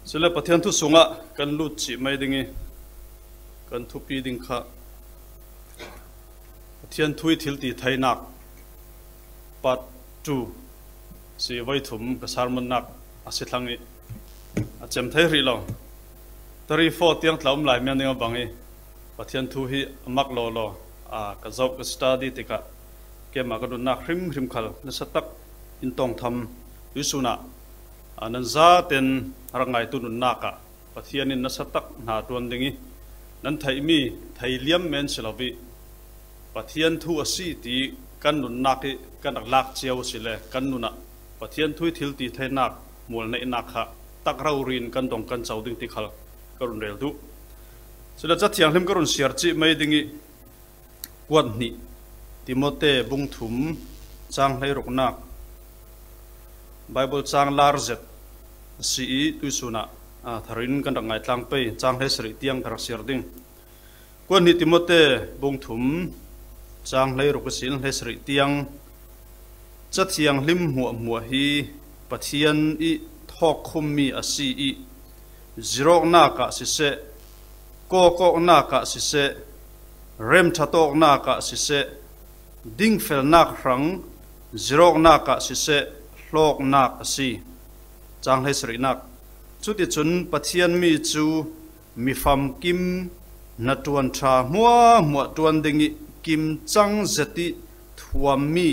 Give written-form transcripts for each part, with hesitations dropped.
sila pathian thu sunga kan lut chi mai dingi kan thu pi ding kha pathian thui thil ti thainak part 2 si vai thum ka sarman nak asithlangi achem thai ri lo 34 tiang tlaum lai me ninga bangi pathian thu hi amak lo lo ka zau ka study tika ke ma ka na hrim hrim khal na satak in tong tham usuna anan za ten rangai tu nun naka pathian in na satak na tuan dingi nan thai mi thai liam men silawi pathian thu asi ti kan nun naki kan lak chiao sile kan nuna pathian thui thil ti thai nak mul nei nakha tak raurin kan dong kan chau ding ti khal karun rel du sila cha thiang hlim karun siar chi mai dingi wan ni timote bung thum chang hlei ruk nak bible chang lar zet si tu suna tharin kan rangai tlang pe chang hlei sri tiang thar siar ding wan ni timote bung thum chang hlei ruk sin hlei sri tiang cha thiang hlim muwa hi pathian I thok khum mi asi I zirok naka sise ko naka sise rem thatok naka sise ding fel nak rang zirok naka sise hlok nak asi chang hlei sri nak chuti chun pathian mi chu mi fam kim na tuan tha muwa tuan dingi kim chang zeti thuam mi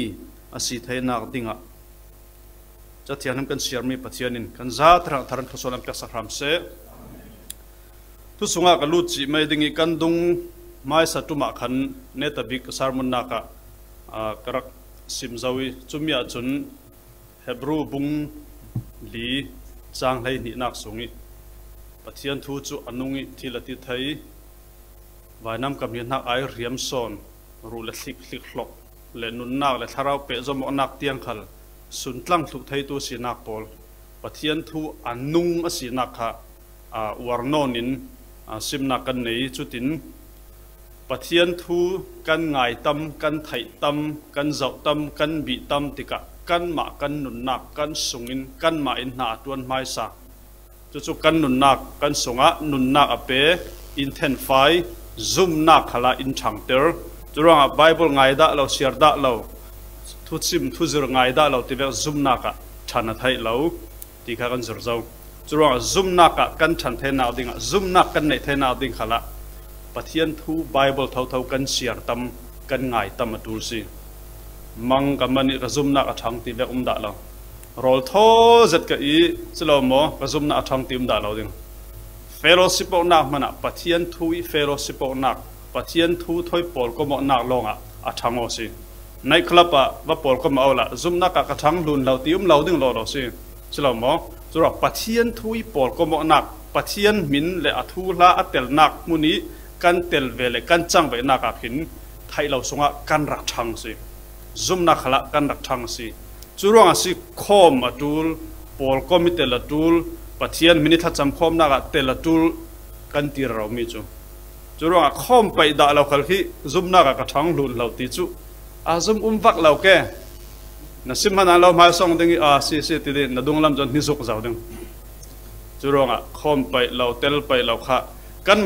asi thainak dinga cha thianam kan siar mi pathianin kan za tharan khosolam pek sakram se tu sunga ka lut chi mai dingi kan dung mai satuma khan netabik sarmun naka karak simzawi chumya chun hebru bung li chang hlei ni nak sungi pathian thu chu anungi thilati thai vainam kam hian nak ai riam son ru la thik hlok le nun nak le tharau pe zomo nak tiang khal sun tlang thu thai tu si nak pol pathian thu anung asi nak kha warnonin simna kan nei chutin pathian thu kan ngai tam kan thai tam kan zau tam kan bi tam tika kan ma kan nun nak kan sungin kan ma in na tuan mai sa chu kan nun nak kan sunga nun nak ape intensify zoom nak khala in changter churanga bible ngai da lo share da lo thu chim thu zur ngai da lo ti ve zoom naka thana thai lo ti kha kan zur zau churanga zoom naka kan than the na ding zoom nak kan nei the na ding khala pathian thu bible thau kan share tam kan ngai tam atur si mang kamani ka zoom nak athang ti ve da lo rol tho zat ka I chlo mo ka zoom na athang ti da lo ding fellowship nak mana pathian thu I fellowship nak pathian thu thoi pol ko mo nak longa athang o si nai klapa va pol ko ma la zoom nak ka thang lun lo ti lo ding lo si chlo mo chura pathian thui pol ko mo nak pathian min le athu la atel nak muni kan tel vele kan chang ve nak a phin thai lo sunga kan rak thang si zoom nak khala kan rak thang si churanga si khom atul pol ko mi tel atul pathian mini tha cham khom na ga tel atul kan tir ro mi chu churanga khom pai da lo khal khi zoom nak ka thang lun lo ti chu zoom vak lo ke na simana lo ma song ding si ti de na dung lam jon ni zuk zaw ding churonga khom pai lo tel pai lo kha kan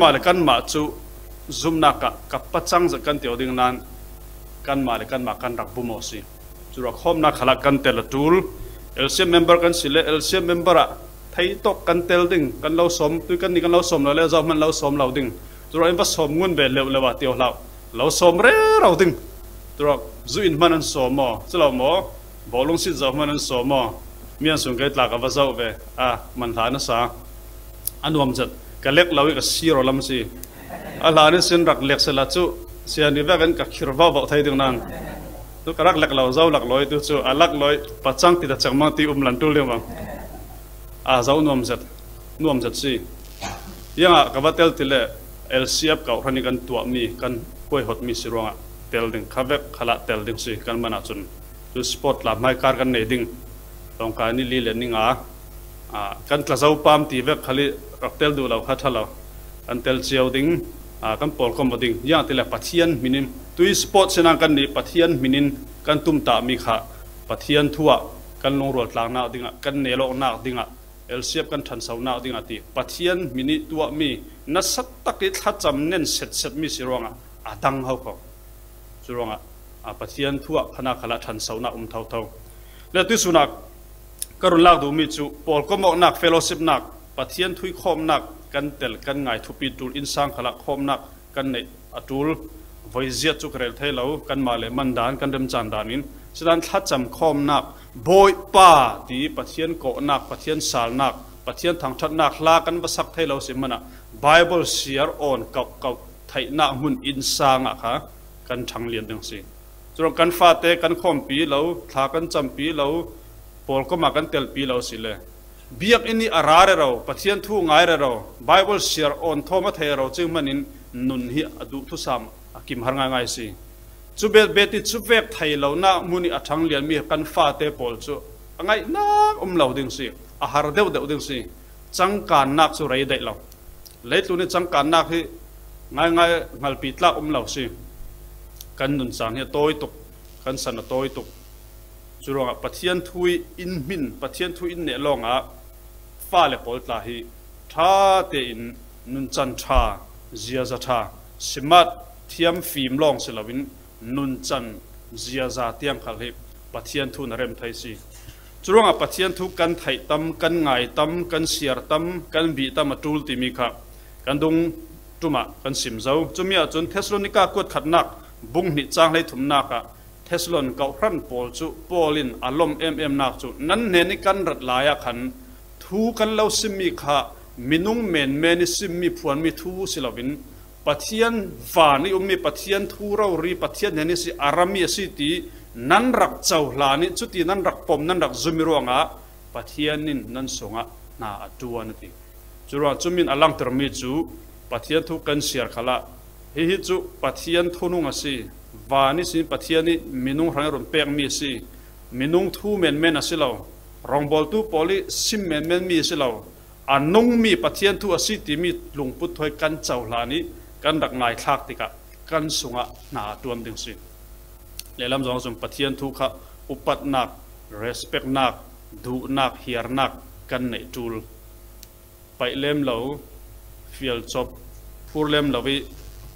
ma chu zoom na ka pachang za kan teo ding nan kan ma kan rak bu mo si chura khom na khala kan tel tul LCM member kan sile LCM member a thai tok kan tel ding kan lo som tu kan ni kan lo som lo le zaw man lo som lo ding chura in ba som ngun be lewa teo lo som re ro ding chura zu in manan som mo chlo mo bolong si zaw manan som mo mian sung kai tla ka va zaw ve man tha na sa anuam jat ka lek lawi ka siro lam si ala ni sin rak lek sela chu sian ni va kan ka khirwa ba thai ding nan tu ka rak lek law zaw lak loi tu chu alak loi pachang ti da changma ti lan tul le ma zaw nuam jat si yanga ka va tel tile LCF ka rani kan tua mi kan koi hot mi sironga tel ding khavek khala tel ding si kan mana chun tu spot la mai kar kan nei ding tong ka ni li le ninga kan tla zau pam ti ve khali rak tel du lo kha thalo kan tel chiao ding kan pol kom ding ya tele pathian minim tu spot sena kan ni pathian minin kan tum ta mi kha pathian thuwa kan long rol tlang na dinga kan ne lo na dinga elsiap kan than sauna ding ati pathian mini tua mi na sat takit tha cham nen set mi sironga adang hau ko churonga a pathian thua khana khala than sauna thau thau le tu sunak karun lak du mi chu pol ko mo nak fellowship nak pathian thui khom nak kan tel kan ngai thupi tul insang khala khom nak kan nei atul voizia chu krel thelo kan male mandan kan dem chan danin sidan tha cham khom nak boy pa ti pathian ko nak pathian sal nak pathian thang that nak la kan basak thelo simana bible share on kau thai na mun insanga kha kan thang lian ding si churong kan fa te kan khom pi lo tha kan cham pi lo pol ko ma kan tel pi lo sile biak ini arare ro pathian thu ngai ro bible share on thoma the ro ching manin nun hi adu thu sam akim har ngai si chu bet beti chu vek thai lo na muni athang lian mi kan fa te pol chu angai na lo ding si a har deu ding si chang kan nak chu rei dai lo leitu ni chang kan nak hi ngai ngal pi tla lo si kan nun sang he toy tuk kan san toy tuk churonga pathian thui in min pathian thui in ne longa fa le pol tla hi tha te in nun chan tha zia za tha simat thiam fim long silawin nun chan zia za tiang khal hi pathian thu na rem thai si churonga pathian thu kan thai tam kan ngai tam kan siar tam kan bi tam atul ti mi kha kan dung tuma kan sim zo chumia chun thessalonica kot khatnak bung ni chang lai thum na ka Thessalon kau ran pol chu polin alom nak chu nan ne ni kan rat laya khan thu kan lo simmi kha minung men simmi phuan mi thu silawin pathian vani ummi pathian thu ro ri pathian ne ni si arami si ti nan rak chau hlani chu ti nan rak pom nan rak zumironga pathianin nan songa na atuan ti chura chumin alang termi chu pathian thu kan siar khala hi chu pathian thunung asi vani sin pathiani minung rang ron pek mi si minung thu men asilo rongbol tu poli sim men mi asilo anung mi pathian thu asi ti mi lungput thoi kan chawhlani kan rak ngai thak tika kan sunga na tuam ding si lelam jong sum pathian thu kha upat nak respect nak du nak hiar nak kan nei tul pai lem lo fiel chop pur lem lawi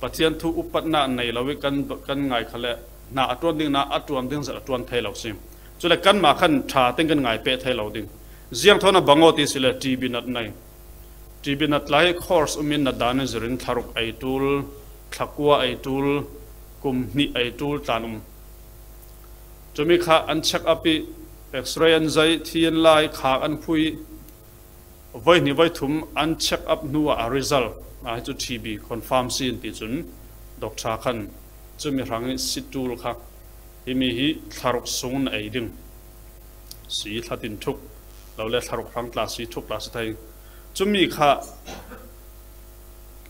pathian thu upat na nei lawi kan ngai khale na atron ding na atron ding za atron thai lo sim chule kan ma khan tha teng kan ngai pe thai lo ding ziang thona bangoti sile tb nat nai tb nat lai course umin na dan zerin tharuk ai tul thakwa ai tul kum ni ai tul tanum chumi kha an check up x-ray an zai thien lai kha an phui voi ni voi thum an check up nuwa a result a chu TB confirm sin ti chun doctor khan chumi rang situl kha himi hi tharuk sung ai ding si thatin thuk lo le tharuk rang class si thuk class thai chumi kha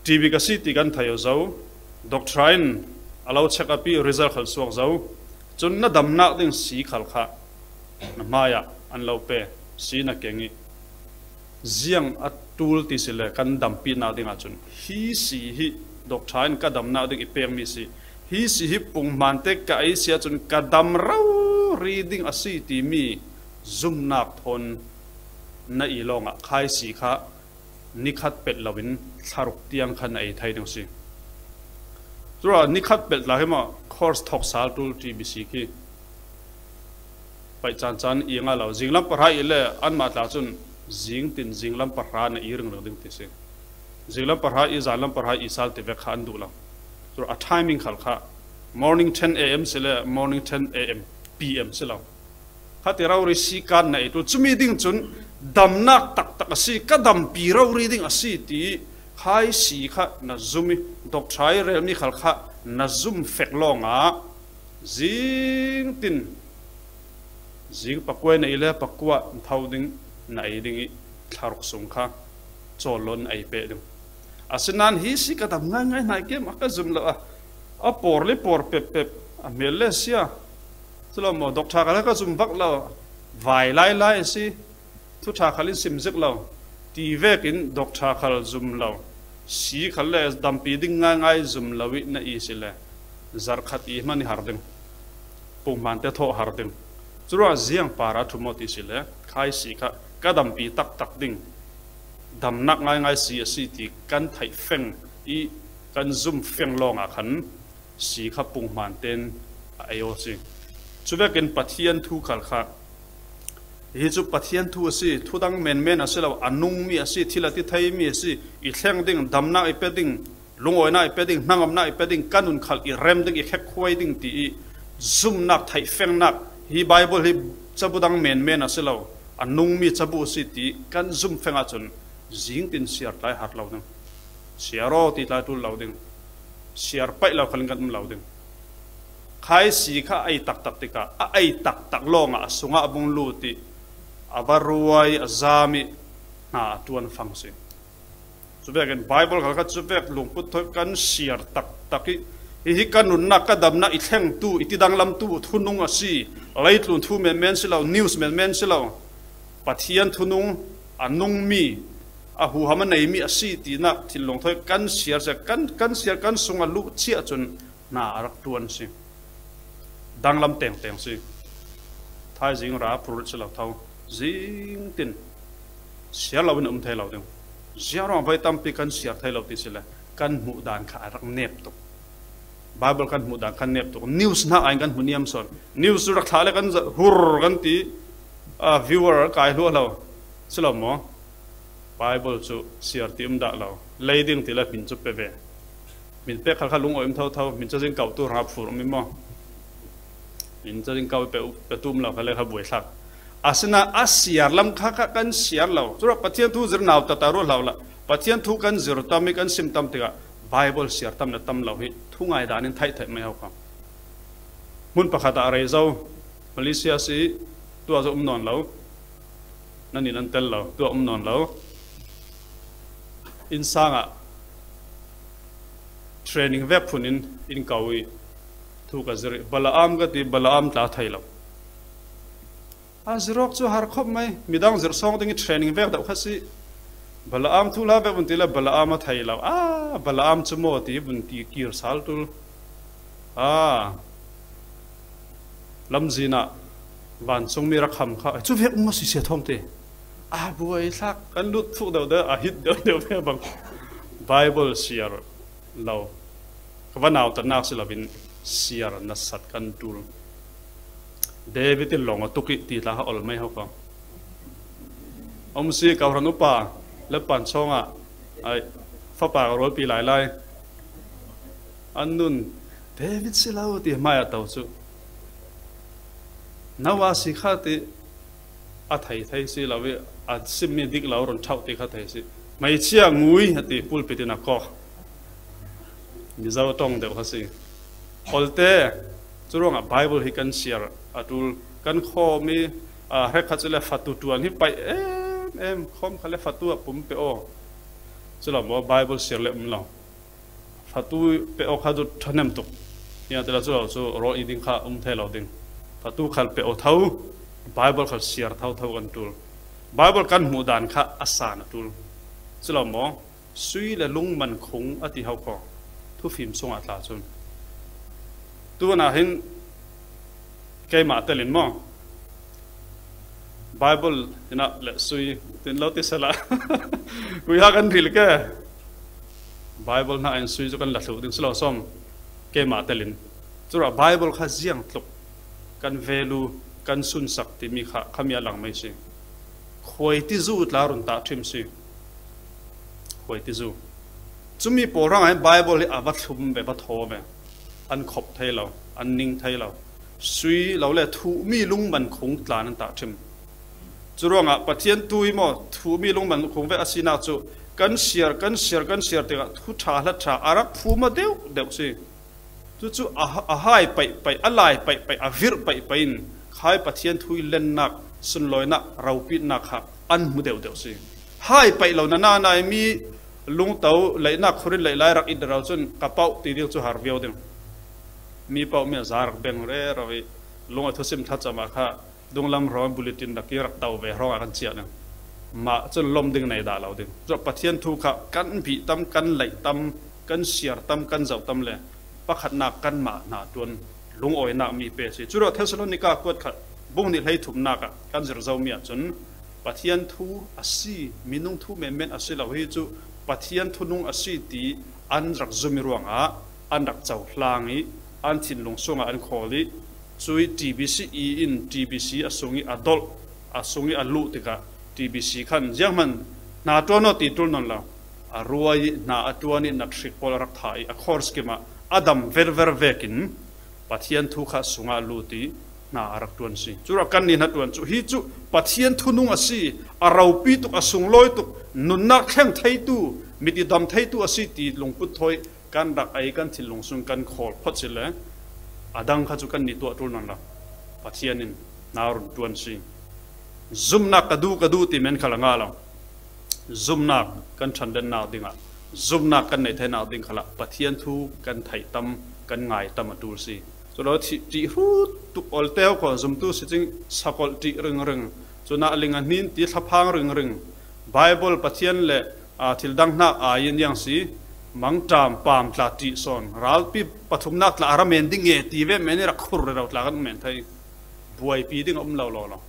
TB ka si ti kan thayo zo doctor in allow check up result khal suak zo chun na damna ding si khal kha na maya an lo pe si na kengi ziang atul ti sile kan dampi na ding achun hi si hi doctor ka dam na ding ipeng mi si hi si hi pung mante ka ai sia chun ka dam rau reading asi ti mi zoom na thon na ilonga khai si kha nikhat pet lawin tharuk tiang khan ai thai ding si tura nikhat pet la hema course thok sal tul tbc ki pai chan inga lo jinglam parai ile an ma tla chun zing tin zinglam parha na iring lo ding tise zinglam parha I zalam parha I sal te ve khan du la so a timing khal kha morning 10 am sele morning 10 am pm selo kha te raw ri si kan na itu chumi ding chun damnak tak asi ka dam pi raw ri ding asi ti khai si kha na zumi dok thai rel mi khal kha na zum fek longa zing tin zing pakwe na ile pakwa thauding na ding tharuk sung kha cholon ai pe dum asinan hi si ka dam ngai nai ke ma ka zum la a porli por pep a melesia chlo mo doctor ka zum vak la vai lai si thu tha khalin sim zik lo ti vekin doctor khal zum lo si khal le dam pi ding ngai zum lawi na I sile zar khat I mani harding pung man te tho harding chura ziang para thumoti sile khai si kha cái đầm bị tắc tắc đinh đầm nặng ngay ngay xì thì căn thầy phèn ý căn zoom phèn long à khẩn xì khắp bùng màn tên ai ô xì chú bé kiến bát thiên thu khal khá hi chu pathian thu si thu dang men a selo anung mi asi thila ti thai mi asi I thleng ding damna I peding lungoi na I peding nangam na I peding kanun khal I rem ding I khek khoi ding ti zoom nak thai feng nak hi bible hi chabu dang men a selo anung mi chabu si ti kan zoom fenga chun jing tin siar lai hat lo ding siaro ti lai tu lo ding siar pai lo khalin kan lo ding khai si kha ai tak tak tika ai tak tak longa sunga bung lu ti avaruai azami na tuan fangsi chubek in bible kha chubek lungput thoi kan siar tak taki hi kanun na kadam na itheng tu itidang lam tu thunung asi leitlun thu men silo news men silo pathian thunung anung mi a hu hama nei mi asi ti na thilong thoi kan siar se kan siar kan sunga lu chia chun na rak tuan si danglam teng si thai jing ra purut silo thau jing tin siar lawin thai law ding siar ro vai tam pi kan siar thai law ti sila kan mu dan kha rak nep tu bible kan mu dan kan nep tu news na ai kan huniam son news rak thale kan hur kan ti viewer kai lo law silo mo bible chu siar tim da law leiding ti la min chu pe ve min pe khal lung oim thau min cha jing kau tu rap fur mi mo min cha jing kau pe tum law khale kha buai thak asina asiar lam kha kan siar law chura pathian thu zir naw ta ro law la pathian thu kan zir tam mi kan sim tam tiga bible siar tam na tam law hi thungai danin thai thai mai haw ka mun pakhata rei zo malaysia si tu azo non law nani nan tel law tu non law in sanga training web phunin in kawi thu ka zir balaam ga ti balaam ta thai law azrok chu har khop mai midang zir song ding training vek da khasi balaam thu la vek buntila balaam a thai law balaam chu mo ti bunti kir sal tul lamzina van song mi rakham kha chu vek mo si se thom te buai thak kan lut thu da a hit de bang bible siar law kawanaw ta nak silabin siar na sat kan tul David in long tuki ti la ol mai ho ko si ka ranu pa le pan chonga ai fa pa ro pi lai annun David silau ti mai ataw chu nawa si khati a thai si lawi a simmi dik law ron thau ti kha thai si mai chia ngui hati pulpitina ko ni zaw tong de khasi olte churonga bible hi kan share atul kan kho mi he khachile fatu tuan hi pai em khom khale fatu pum pe o chula mo bible share le mlo fatu pe o khadu thanem tuk ya tela chu ro iding kha thelo ding fatu khal pe o thau bible khal share thau kan tul bible kan mu dan kha asan atul chula mo sui le lung man khung ati hau ko thu phim songa tla chun tu na hin cái mà tên mo bible ina le sui tin lo ti sala ku ya kan thil ke bible na en sui chu kan la thu ding slo som ke ma telin chura bible kha jiang tluk kan value kan sun sak ti mi kha khamia lang mai si khoi ti zu tla run ta thim si khoi ti zu chumi porang ai bible a va thum be ba tho be an khop thai lo an ning thai lo sui lo le thu mi lung man khong tla nan ta thim churonga pathian tui mo thu mi lung man khong ve asina chu kan share te thu tha la tha arak phu ma deu si chu a hai pai alai pai a vir pai in khai pathian thui len nak sun loina rau pi nak kha an mu deu si hai pai lo na mi lung tau lai na khorin lai lai rak id rau chun ka pau ti ding chu har viau ding mi pau mi zar beng re rawi lunga thosim tha chama kha dunglam ro bulletin da ki rak tau ve ro kan chia na ma chun lom ding nei da lo ding zo pathian thu kha kan bi tam kan lai tam kan siar tam kan zau tam le pakhat na kan ma na tuan lung oi na mi pe si churo thesalonika kwat kha bung ni hlei thum na ka kan zir zau mi chun ปะเทียนทูอาศีมินุงทูเมเมนอาศีเราให้จูปะเทียนทูนุงอาศีตีอันรักจุมิรวงอันรักเจ้าลางีอันถิ่นลงสงอันขอลิช่วย TBC อิน TBC อาสงิอดอลอาสงิอลูติกะ TBC ขันยังมันนาตัวนอติตุลนั่นละอารวยนาตัวนี้นักศิษย์พลรักไทยอคอร์สกิมาอดัมเวร์เวกินปะเทียนทูข้าสงอาลูตินาอารักตัวนสิจุรักันนี่นัดตัวนจุฮิจุปะเทียนทูนุงอาศีอาราปีตุกอาสงลอยตุกนุนนักแข่งไทยตูมิติดำไทยตูอาศีตีลงพุทธอยกันรักไอกันที่ลงสุงกันขอลพัดสิเลอดังข้าจุกันนี่ตัวตุลนั่นละปะเทียนินนารุนตัวนสิซุมนักกระดูติเมนขลังอาลังซุมนักกันฉันเดินนาดิงะซุมนักกันในไทยนาดิงขละปะเทียนทูกันไทยตำกันง่ายตำมาดูสิส่วนเราที่รูตุกอลเตลก่อนซุมตูสิจิงสักอลที่รึงส่วนน่ะลิงอันนี้ที่ทับพังรึงไบเบิลปะเทียนเละทิลดังนักอายินยังสิมังจามปามตลาดที่สอนรัลปีปฐมนักตลาดเมนดิ้งเอตีเวเมนี่รักขุร์เราตลาดเมนไทยบวยปีดิ้งเรา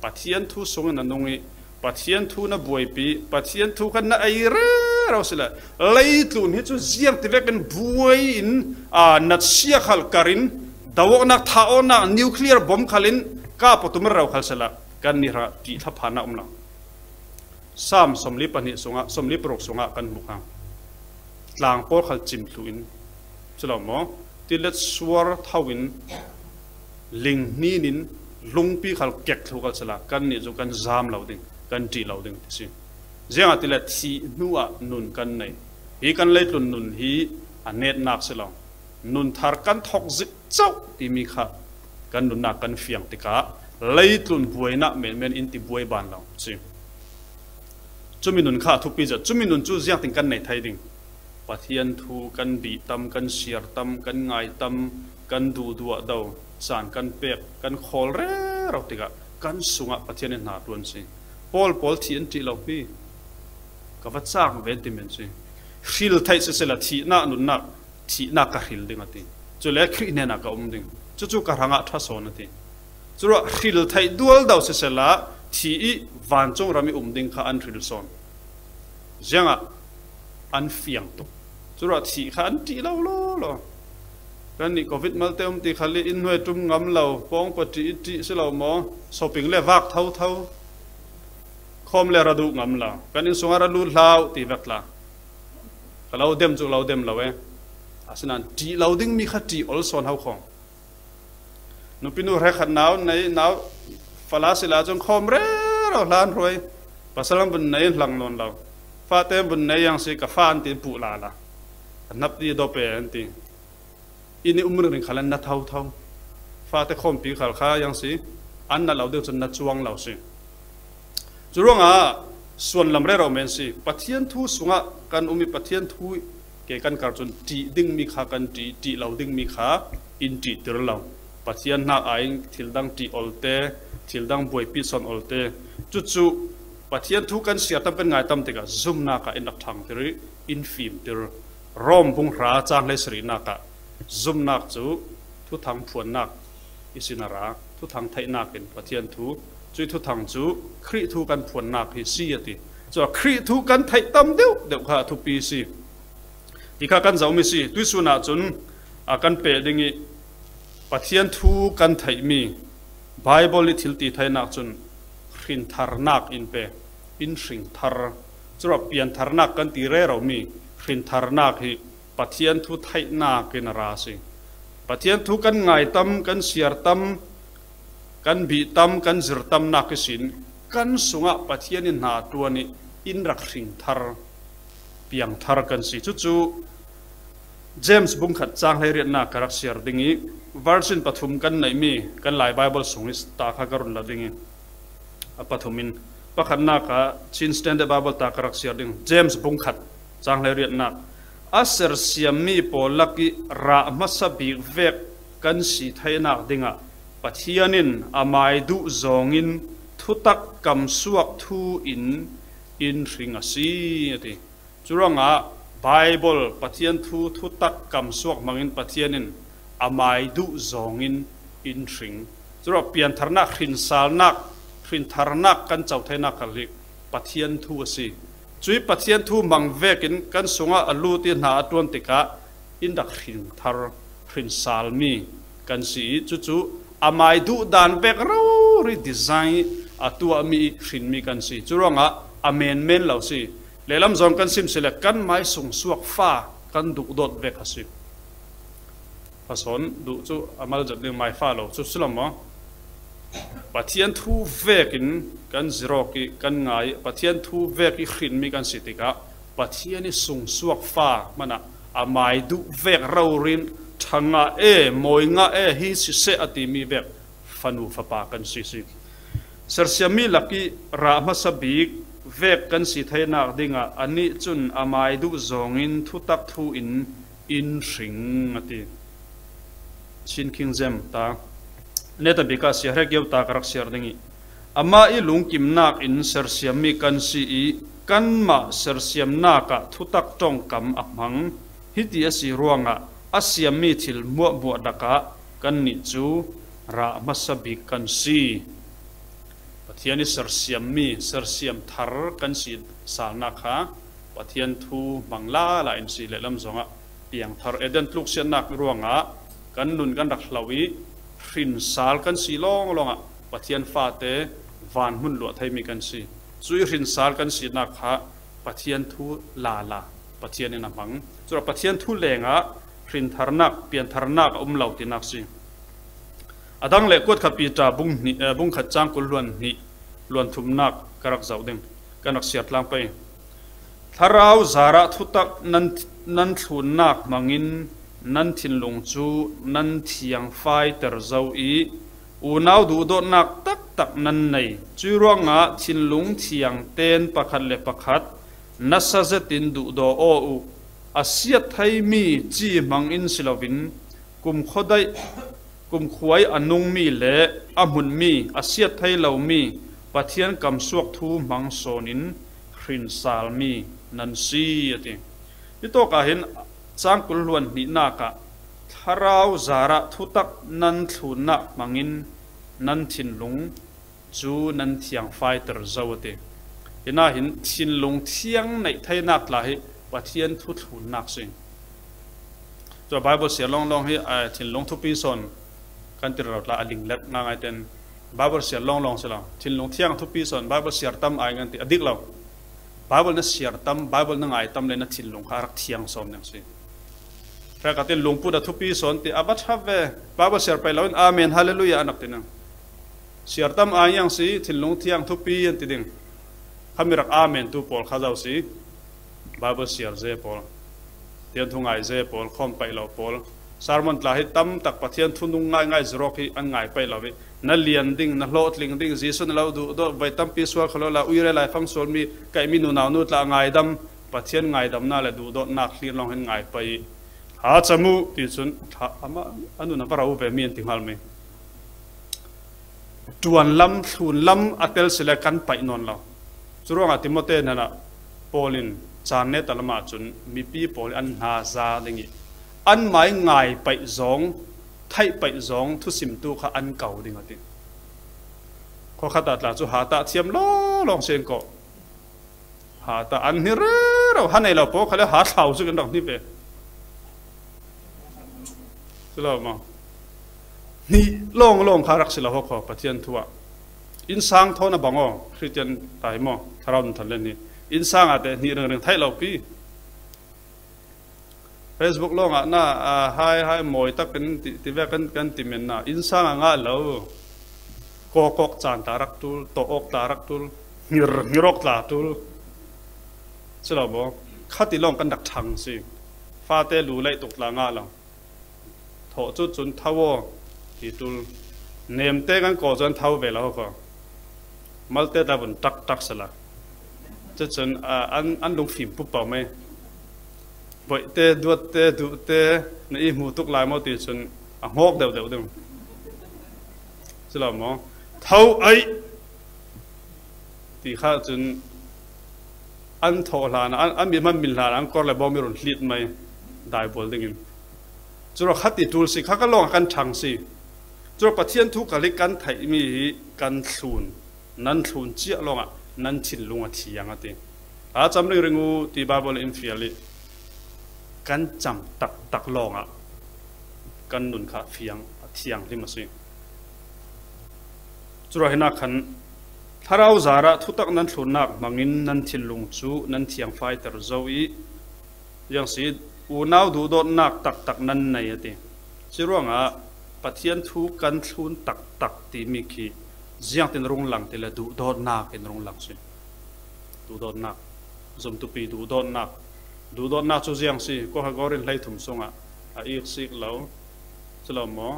ปะเทียนทูสงนันนงอีปะเทียนทูน่ะบวยปีปะเทียนทูกันน่ะไอเร่เราสิละเลยตุนฮิจูเจียงที่เวกันบวยอินนัดเชียขัลการินดาวนักท่าอนักนิวเคลียร์บอมขัลินก้าปฐุมเราขัลสิละกันนี่ระที่ทับพานะละสามสมลิปนิสงะสมลิปรกสงะกันบุกฮังหลังปอขัลจิมทุอินสิละมั้งที่เล็ดสวรทวินลิงนี่นินลุงปีขัลเก็กทุกขัลสิละกันนี่จูกันจามเราดิ้งกันจีเราดิ้งสิเจ้าที่เล็ดที่นัวนุนกันในฮีกันเลยตุนนุนฮีอันเน็ตนักสิละนุนทาร์กันทอกจิกเจ้าที่มีข้ากันนุนนักกันเฟียงติกาเลยตุนบวยนักเมนอินติบวยบานเราสิจุมินุนข้าทุกปีจะจุมินุนจูเจ้าติงกันในไทยดิ้งปะเทียนทูกันบีตำกันเชียร์ตำกันไงตำกันดูดัวดาวสานกันเปียกกันขอลเร่เราติกากันสุงะปะเทียนนาตัวนสิปอลที่อันที่เราพี่กับวัดสร้างเวนติเมนสิฮิลไทยเสละที่น่านุนนักที่น่ากระหิลดิ้งติจุเล็กครีเนนักอุ้มดิ้งจู่กระหังอัฐสอนติจู่ว่าฮิลไทยดัวดาวเสละที่วันจงรามีดิ้งข้าอันฮิลสอนยังอ่ะอันเฟียงตุจู่ว่าที่ข้าอันที่เราล้อกันนี่โควิดมาเต็มที่ขันเลยอินหน่วยจุ่มงำเราป้องปฏิทิสิเราหมอสปิงเล่วักเท่าคอมเลระดูงำเรากันนี่สงาระดูลาวตีเวกละเราเดมจูเราเดมเราอาสนันที่เราดิ้งมีขัดที่อลสอนเฮาของนุปินุเรขันหนาวในหนาวฟลาสิลาจงคอมเร่เราล้านรวยปัสลัมบนในหลังนนเราฟาเต็มบนในยังสิกฟ้าอันตีปูลาละนับดีดอเปอันตีอินี่umur ring khalan na thau fa te khom pi khal kha yang si an na lau de chun na chuang lau si churonga suan lam re ro men si pathian thu sunga kan umi pathian thu ke kan kar chun ti ding mi kha kan ti lau ding mi kha in ti tir lau pathian na ai thil dang ti olte thil dang boi pi son olte chu pathian thu kan sia tam pen ngai tam te ka zum na ka in dak thang tiri in fim tir rom bung ra chang le sri na kaซุ่มนักจูทุทางผวนนักอิสินาราทุทางไทยนักเป็นปะเทียนทูจุยทุทางจูครีทูกันผวนนักฮิซีติจะครีทูกันไทยตั้มเดียวข้าทุปีสิที่ข้ากันเจ้ามีสิตุสุนาจุนกันเปดิงิปะเทียนทูกันไทยมีไบเบิลลิทิลตีไทยนักจุนขินทารนักอินเปอินสิงทารจะรับเปลี่ยนทารนักกันตีเร่เรามีขินทารนักฮิปะเทียนทุไทยนากินราสิปะเทียนทุกันไงตั้มกันเสียร์ตั้มกันบีตั้มกันจิรตั้มนักสินกันสุงะปะเทียนนาตัวนี้อินรักสิงทารเปียงทารกันสิจู่เจมส์บุงขัดจางให้เรียนนักรักเสียร์ดิ่งวาร์ซินปฐุมกันไหนมีกันหลายไบเบิลส่งนิสตาข้ากรุณละดิ่งปฐุมินปะขันนักชินสแตนเดอร์ไบเบิลตากรักเสียร์ดิ่งเจมส์บุงขัดจางให้เรียนนักอาศัยเสียมีปอลักิรามัสบิเวกกันสีไทยนักดิ่งปัทยานินอามายดูจงอินทุตักกำสวกทูอินริงสีติจุรังไบเบิลปัทยันทูทุตักกำสวกมังอินปัทยานินอามายดูจงอินริงจุรเปลี่ยนทารนักหินสาลนัก rin tharnak kan chau thaina khali pathian thu si chui pathian thu mang vekin kan sunga alu ti na atun tika indak rin thar rin salmi kan si chu amai du dan vek ro ri design atua mi rin mi kan si churonga amen men lo si lelam zong kan sim selek kan mai sung suak fa kan du dot vek hasi pason du chu amal jat ling mai fa lo chu sulama pathian thu vekin kan zero ki kan ngai pathian thu veki khin mi kan sitika pathian ni sung suak fa mana amai du vek rawrin thanga moinga hi si se ati mi vek fanu fa pa kan si sersiami laki ra ma sabik vek kan si thaina dinga ani chun amai du zongin thu tak thu in ring ati chin king zem ta neta bika si hre geu ta karak siar dingi ama i lungkim nak in sersiami kan si i kan ma sersiam naka thutak tong kam amang hiti asi ruanga asiami thil muwa daka kan ni chu ra masabi kan si pathian sersiam thar kan si salna kha pathian thu mangla la in si lelam zonga piang thar eden tluk sian nak ruanga kan nun kan rak hlawi rin sal kan si longa pathian fa te van hun lo thai mi kan si chui rin sal kan si na kha pathian thu la pathian ina mang chura pathian thu lenga rin tharnak pian tharnak lo ti nak si adang le kot kha pi ta bung kha chang kul luan thum nak karak zau ding kanak siat lang pai tharau zara thutak nan thun nak mangin nan thin lung chu nan thiang fai ter zau i u nau du do nak tak nan nei chu ronga thin lung thiang ten pakhat le pakhat nasa zetin du do o u asiat thai mi chi mang in silovin kum khuai anung mi le amun mi asiat thai lo mi pathian kam suak thu mang sonin hrin sal mi nan si ati ito ka hin chang kul luan ni naka tharau zara thutak nan thuna mangin nan thin lung chu nan thiang fai ter zawate ina hin thin lung thiang nei thai nak la hi pathian thu thun nak sing to bible se long hi thin lung thu pi son kan tir la aling lek na ngai ten bible se long sela thin lung thiang thu pi son bible se tam ai ngan ti adik lo bible na siar tam bible na ngai tam le na thin lung kharak thiang som nang si ra ka tin lungpu da thu pi son ti abat have bible se pai lawin amen hallelujah anak tinang siar tam ai yang si thin lung thiang thu pi an ti ding khamirak amen tu pol khazau si bible siar je pol tian thungai je pol khom pai lo pol sarmon tla hi tam tak pathian thunung ngai zrok hi an ngai pai lawi na lian ding na hlot ling ding jisu na lo du do vai tam pi swal khalo la uire lai phang sol mi kai mi nu naw nu tla ngai dam pathian ngai dam na le du do na khlir long hen ngai pai ha chamu ti chun ama anu na parau ve mi ti hal me tuan lam thun lam atel sele kan pai non lo churonga timote na na polin channe talama chun mi pi pol an ha za dingi an mai ngai pai zong thai pai zong thu sim tu kha an kau ding ati kho khata tla chu ha ta thiam lo long sen ko ha ta an hi re ro ha nei lo po khale ha thau chu kan dok ni ve selo ma ni long kharak sila ho kho pathian thuwa in sang thona bango christian tai mo tharon thalen ni in sang ate ni reng thai lo pi Facebook long na hai moi tak ti ve kan ti men na in sang nga lo kok chan tarak tul to ok tarak tul ngirok la tul selo bo khati long kan dak thang si fa te lu lai tuk la nga lo tho chu chun thawo ti tul nem te kan ko chon thau ve lo ko malte da bun tak sala chu chun an lung phim pu pa mai bội tê duột tê du tê nãy mù túc lại mau tiền xuân ngốc đều chứ là mò thâu ấy thì khác xuân ăn thọ là ăn miếng mình là ăn con lại bao nhiêu lít mày đại bộ đình chứ là khác thì tool xí khác cái lòng căn chẳng xí chứ là bắt thiên thu cái lấy căn thấy mi căn sùn nan thun chia longa nan thin lunga thianga ti a cham ring ringu ti Bible in fiali kan cham tak tak longa kan nun kha fiang thiang limasi chura hina khan tharau zara thutak nan thlunak mangin nan thil lung chu nan thiang fighter zoi yang si unau du dot nak tak tak nan nei ati chiruanga pathian thu kan thlun tak tak ti mi khi ziang tin rung lang tila du dot nak in rung lang si du dot nak zum tu pi du dot nak chu ziang si ko ha gorin hlai thum songa a ik sik lo chlo mo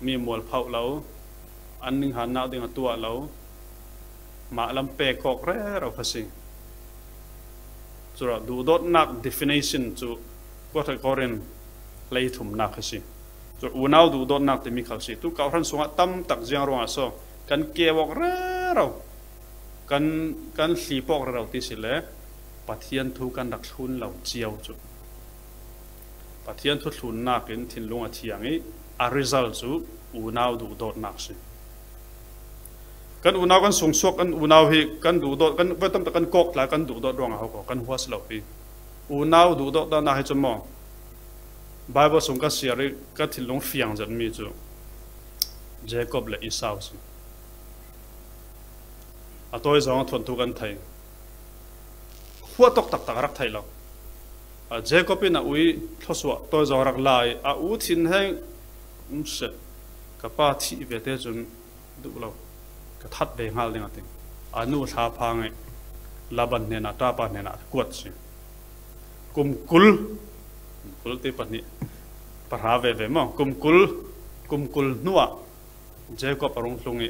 mi mol phau lo an ning han na ding atua lo ma lam pe kok re ro phasi chura du dot nak definition chu ko ha gorin hlai thum nak khasi chu unau du dot nak te mi khal si tu ka ran songa tam tak ziang ro aso kan ke wok re ro kan hli pok ro ti sile pathian thu kan dak thun lo chiao chu pathian thu thun nak in thin lunga thiangi a result chu unau du dot nak si kan unau kan sung sok kan unau hi kan du dot kan betam kan kok la kan du dot rong ha ko kan huas lo pi unau du dot da na he chmo Bible sung ka siari ka thil lung fiang jan mi chu Jacob le Esau si atoi zong thon tu kan thai huwa tok tak tak rak thai lo a Jacob in a ui thoswa toi zong rak lai a u thin heng se ka pa thi ve te chun du lo ka that ve ngal ning ating anu tha phangai laban ne na ta pa ne na kuat si kum kul te pani para ve mo kum kul nuwa Jacob arung hlungi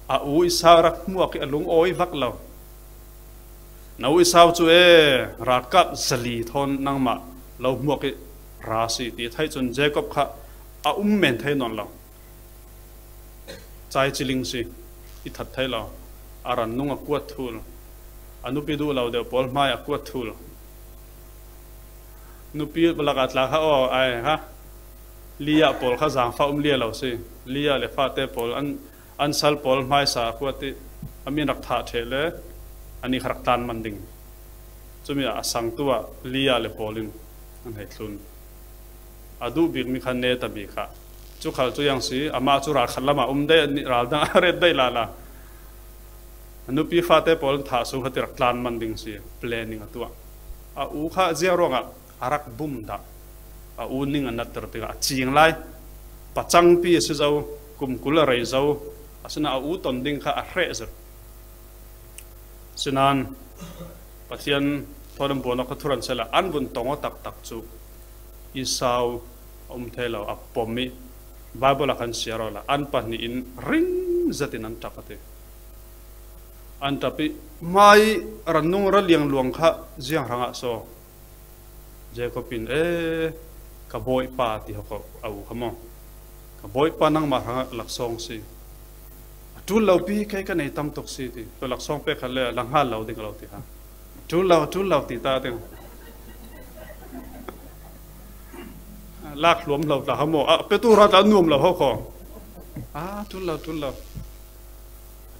a u isarak muwa ki alung oi vak lo na u isaw chu e rakat zali thon nang ma lo muwa ki rasi ti thai chun Jacob kha a men thai non lo chai chiling si i that thai lo aran nunga kuat thul anu pi du lo de pol mai a kuat thul nupi balakat la kha o ai ha lia pol kha jang fa lia lo si lia le fa te pol an sal pol mai sa khwati amin rak tha thele ani kharak tan manding chumi a sang tuwa lia le polin an he thlun adu big mi khan ne ta bi kha chu khal chu yang si ama chu ra khalama de ral da re dai la la nupi fa te pol tha su khati rak tan manding si planning atwa a u kha zero nga arak bum da a uning anat ter pe ching lai pachang pi se zau kum kula rei zau asana a u ton ding kha a hre zer sinan pathian thodam bona kha thuran sela an bun tongo tak tak chu Esau thelo a pomi Bible kan siarola an pani in ring zatin an takate an tapi mai ranung ra liang luang kha jiang ranga so Jacobin ka boy pa ti ho au khamo ka boy pa nang ma hanga lak song si tu lau pi kai ka nei tam tok si ti to lak song pe khale lang ha lau ding lau ti ha tu lau ti ta te lak luom lau ta hamo a pe tu ra ta nuam lau ho kho a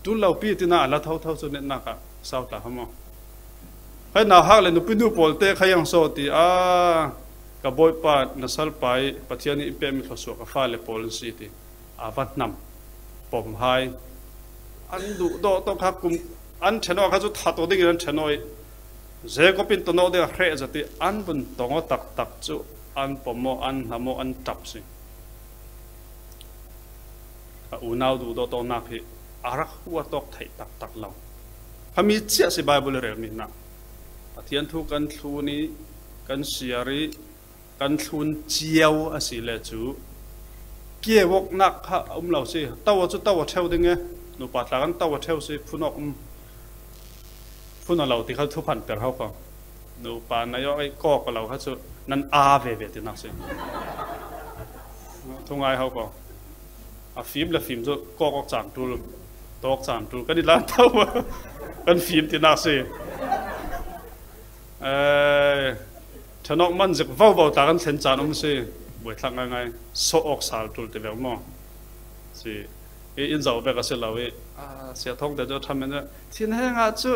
tu lau pi ti na la thau chu ne na ka sau ta hamo hay nào hắc lên nó pin du pol te khai yang so ti a ka boy pa na sal pai pathian i pe mi khoso ka fa le pol si ti a vat nam pom hai an du do to kha kum an theno kha chu tha to ding an thenoi je ko pin to no de hre jati an bun tongo tak tak chu an pomo an hamo an tap si a unau du do to na phi arak huwa tok thai tak tak law hami chia si Bible re mi na pathian thu kan thu ni kan siari kan thun chiao asi le chu kie wok nak kha lo si tawa chu tawa theu dinge nu patla kan tawa theu si phunok phuna lo ti kha thu phan per hau ko nu pa na yo ai ko ko lo kha chu nan a ve ti nak si thungai hau ko a phim la phim chu ko chang tul tok chang tul kan di la tawa kan phim ti nak si Chanok man zik vau ta kan sen chan si buổi thang ngay so ok sal tul te vemo si in zau be ka se lawe เสียท้องแต่จะทำมันจะที่ไหนงาจู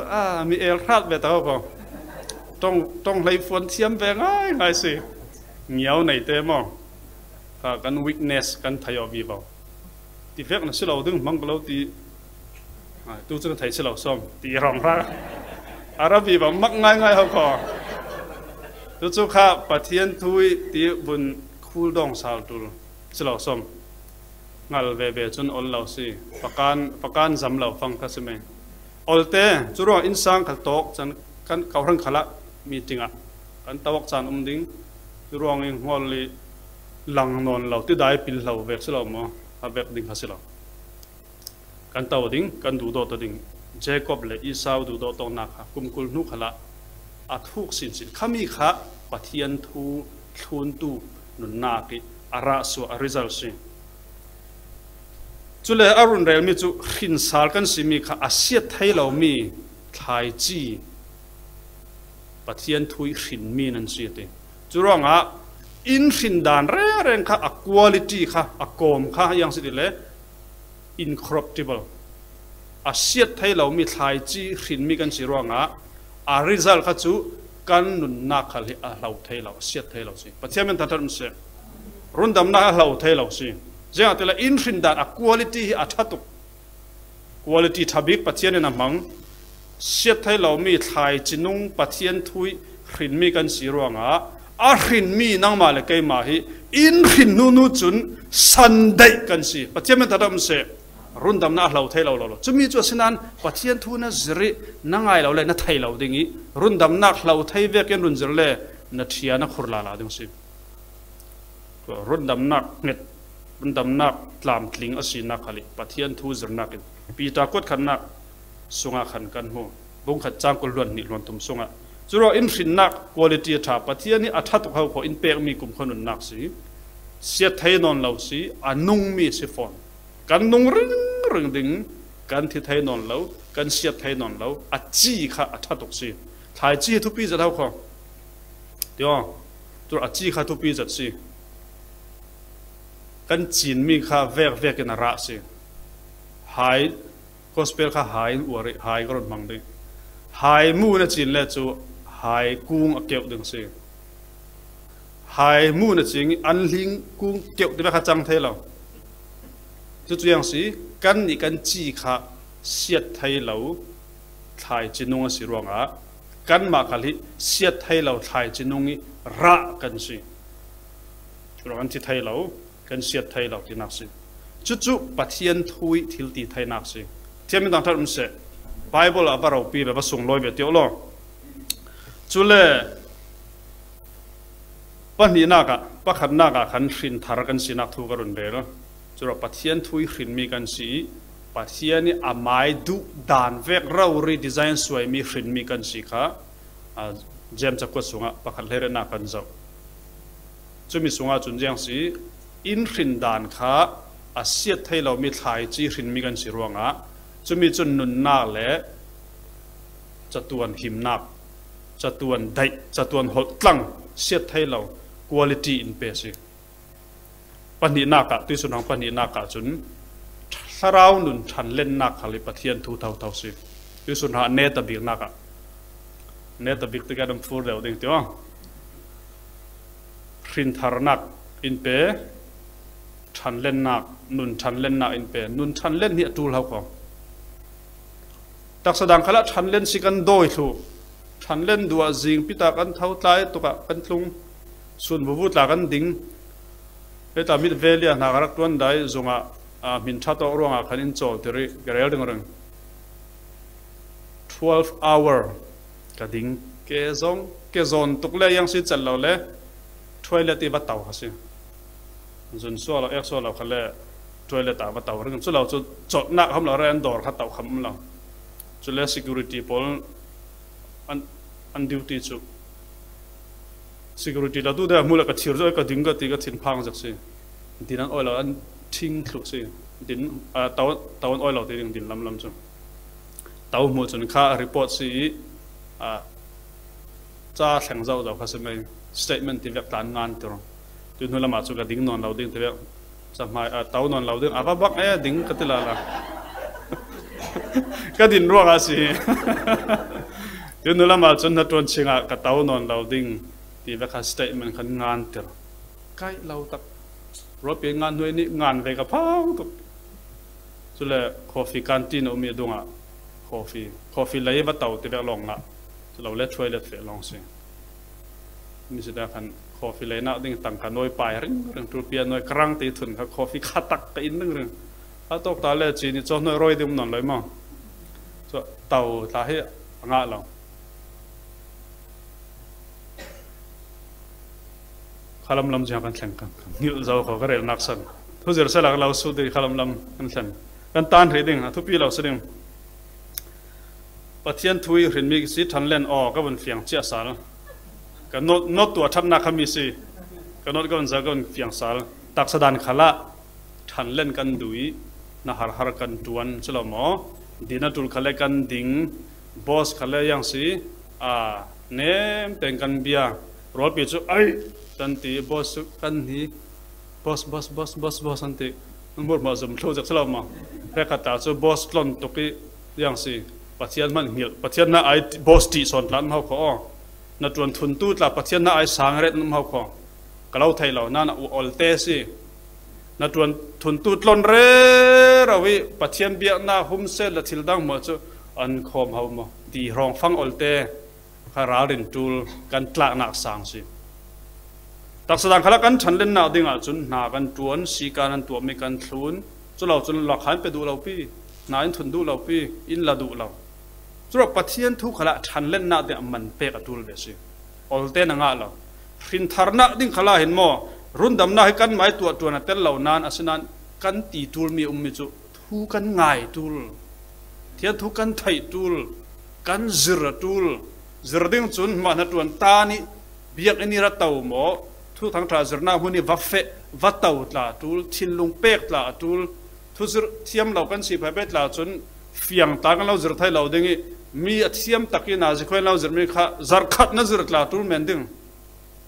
มีเอลคราดไปตัวก็ต้องไล่ฝนเทียมไปง่ายสิเหนียวในเต็มกัน weakness กันทายอวีบที่เฟกนั่นสิเราดึงมังกรเราตีตู้จะไทยสิเราซ้อมตีรองรักอาราบีมักง่ายเขาก็ตู้จุข้าปะเทียนทุยตีบุญคูลดองสาวตุลสิเราซ้อมงาลเวจนอลเราสิประกันจำเราฟังทัศน์ไหมอลเต้จุรวอินสังขัดโต๊ะจันกันเขาทั้งขละมีจริงกันตะวักจานดิ้งจุรวงเองหัวเลยหลังนอนเราที่ได้ปิลเราเวกสิเรามั้งเวกดิ้งฮัสิเรากันตะวัดิ้งกันดูโดตัวดิ้งเจคอบเลยอีสาวดูโดตรงนักกุมกุลนุขละอัดทุกสินขามีขะปะเทียนทูทุนตูนุนนากิอาราสัวอาริซัลสิจุเลอรุณเรลมีจุขินสาลกันสิมีค่ะอาเซียไทยเรามีไทยจีปะเทียนทุยขินมีนั่นสิติจุรองอินขินดานเร่งค่ะอะควอลิตี้ค่ะอะโกมค่ะยังสิติเลย incorruptible อาเซียไทยเรามีไทยจีขินมีกันสิรองอาริซัลค่ะจุกันนุนนักค่ะเลยเราไทยเราอาเซียไทยเราสิปะเทียนมันทัดมันเสียรุ่นดำนักเราไทยเราสิเจ้าแต่ละอินฟินดานอะคุณภาพอัตตุคุณภาพทับบิกปัจจัยนั้นมั้งเสียไทยเรามีไทยจินุงปัจจัยทุยขินมีกันสีรวงขินมีนั่งมาเลยไกมาฮีอินขินนูจุนสันได้กันสีปัจจัยมันทัดมันเสรุ่นดำนักเราไทยเราจะมีจุดนั้นปัจจัยทุนนั้นจะรีนั่งไงเราเลยนัทไทยเราดิ่งนี้รุ่นดำนักเราไทยเวกันรุ่นจะเลยนัทเทียนักขุรลาลาดิ่งสิรุ่นดำนักเน็ตรุ่นดำนักลามทลิงอสีนักขลิปัทยันทูจรนักปีตากดขันนักสุงาขันกันหัวบุ้งขัดจ้างกุลวนนิลวนตุมสุงาจุดอินฟินนักคุณภาพทับปัทยันนี่อัฐตุเขาพออินเปกมีกลุ่มคนนักสิเสียไทยนอนเราสิอันนุ่งมีสิฟอนกันนุ่งรึงดิ่งกันที่ไทยนอนเรากันเสียไทยนอนเราอัจจีค่ะอัฐตุสิไทยจีทุกปีจะเท่าเขาเดี๋ยวตัวอัจจีค่ะทุกปีจะสิกันจีนมีค่าเวกกันระสิหายก็สเปลค่าหายอวริหายก็รถมังดิหายมูนจีนเล่จูหายกุ้งเกี่ยวดึงสิหายมูนจีนอันลิงกุ้งเกี่ยวดึงข้าจังเทเราจุดยังสิกันนี่กันจีค่าเสียไทยเราไทยจีนงสิรวงกันมาคัลิเสียไทยเราไทยจีนงระกันสิรวงที่ไทยเรากันเสียไทยเราที่นักสิจุปัทยันทุยทิลตีไทยนักสิเทียมต่างทัดมันเสไบเบิลว่าเราปีแบบว่าส่งลอยแบบเดียวล้อจุเลปัญญานักปัจขันนักขันขินทาร์กันสินักทุกรุนเบลจุปัทยันทุยขินมีกันสิปัทยันนี่อามัยดูดานเวกเรารีดีไซน์สวยมีขินมีกันสิค่ะเจมจะกดส่งปัจขันเลรนักกันเจ้าจุมีส่งจุนยังสิอินขินดานค่ะอาเซียไทยเรามีไทยจีขินมีกันสิรวงจะมีจนนุนนักและจะตัวนหิมนักจะตัวนได้จะตัวนหดตั้งเสียไทยเราคุณภาพอินเปสิปัญญานักที่สุดของปัญญานักจนถ้าเราหนุนฉันเล่นนักขลิปเทียนทูเท่าสิที่สุดหาเนตบิกนักเนตบิกที่กันฟูเดียวดิ่งตัวขินทารนักอินเปฉันเล่นนักนุนฉันเล่นนักอินเปนุนฉันเล่นเนี่ยจูเราของตักแสดงขณะฉันเล่นสิกันโดยถูกฉันเล่นดัวจิงพิตากันเท่าตายตุกะกันทุงส่วนบุบุตากันดิ่งเอตามิดเวลียนักรักตัวนได้จงมินชัตอรวงขันินโจทรีกระเรียลดึงเรื่อง12 hour กระดิ่งเกซอนตุกเลยยังสิจัลเราเลยช่วยเลติบัตเตาฮะสิจนส่วนเราเอ็กส่วนเราคันเล่ช่วยเลตาบัตเตาเรื่องส่วนเราจดนักคำเราเรียนดอร์ขัดเตาคำเราจุดเล่ security พอลอันดิวตี้จุ security เราดูได้มูลกับทีร์ด้วยกับดิ้งกับตีกับทิ้งพังจากสิดินนั้นอ้อยเราอันทิ้งถูกสิดินเตาอันอ้อยเราตีดินลำจุเตาหมดจนค่า report สิจ้าแข่งเจ้าเราเขาสมัย statement ที่แบบการงานตัวดูนู่นละมาจุกับดิ้งนอนเราดิ้งที่แบบสมัยเตานอนเราดิ้งอาบักดิ้งกันติละละ ก็ดินร่วงอาสิเดี๋ยวนู้นละมาจนนัดวันเชิงอ่ะกระเต้านอนเราดิ้งที่ว่าคันสเตย์มันคันงานเถอะใกล้เราตักรถเปลี่ยนงานด้วยนี่งานไปกับพ้าวตุกสุดเลยคอฟฟี่กันตีนเอามีดวงอ่ะคอฟฟี่เลยว่าเต่าที่แบบลองอ่ะเราเล่ช่วยเล่เฟลองสิมีสุดาคันคอฟฟี่เลยน่ะดิ้งตั้งกันน้อยไปเรื่องตัวเปลี่ยนน้อยครั้งตีถุนครับคอฟฟี่ขัดตักไปอีกนึงเรื่องถ้าตกตาเล่จีนี่จนน้อยร้อยดิ้งนอนเลยมั้งส่วนเต่าตาให้งาเราขลัมลำจะกันแข่งกันนี่เราเขาก็เรียนนักสันทุกเรื่องสลักเราสู้ดีขลัมลำกันแข่งกันตานเหดิ้งทุกปีเราแสดงปะเทียนทุยเห็นมีสิทันเล่นออกก็บนเฟียงเจียสารกันโนตัวทับนักขมิสีกันโนก็บนจาก็บนเฟียงสารตักสดานขละทันเล่นกันดุยน่าหากันจวนฉลองหมอดีน่าตุลขละกันดิ่งบอสขละยังสีเนมแต่งกันเบียรถปีจูไอตันตีบอสกันนี้บอสอันตีมันบอกมาสมโลจากฉลองหมอแค่กระตาจูบอสกลอนตุกียังสีปัจจัยมันเหี่ยวปัจจัยน่าไอบอสตีส่วนหลังเขาขอนัดวันทุนตูดละปัจจัยน่าไอสางเร็ดน้ำเขาขอกล่าวไทยเรานั่นอุอลเตสินัดวันทุนตูดลนเร่เราวิปัจจัยเบียน่าหุ่มเซลละทิลดังมาจูอันคอมเขามาดีรองฟังอลเตคารารินจูลกันตละนักสางสิตักสดงขลักกันฉันเล่นนาดิ่งจุนนากันจวนสีการตัวไม่กันทุนจุเราจุนหลักหันไปดูเราพี่นายทุนดูเราพี่อินละดูเราจุเราปัจจัยทุกขละฉันเล่นนาดิ่งมันเปกตูลเบสิอลเตนังเรารินทารนาดิ่งขละเห็นมั้รุ่นดำนาให้กันไม้ตัวนั้นเต้นเหล่านานอาศัยนั้นกันตีตูลมีมิจุทุกันง่ายตูลเทียนทุกันไทยตูลกันจิรตูลจิรดิ่งจุนมาหน้าตัวตานี่เบียกอันนี้รัตเตาหมอทุกทางทราจรนาหุ่นนี่วัฟเฟวัตเตาตลาตูลชินลุงเป๊กตลาตูลทุจริตเทียมเรากันสิไปเบ็ดตลาจนเฟียงตากันเราจรไทยเราดิ่งมีเทียมตะกี้นาจิคอยเราจรมีข้าจรขัดนั่นจรตลาตูลเหม็นดิ่ง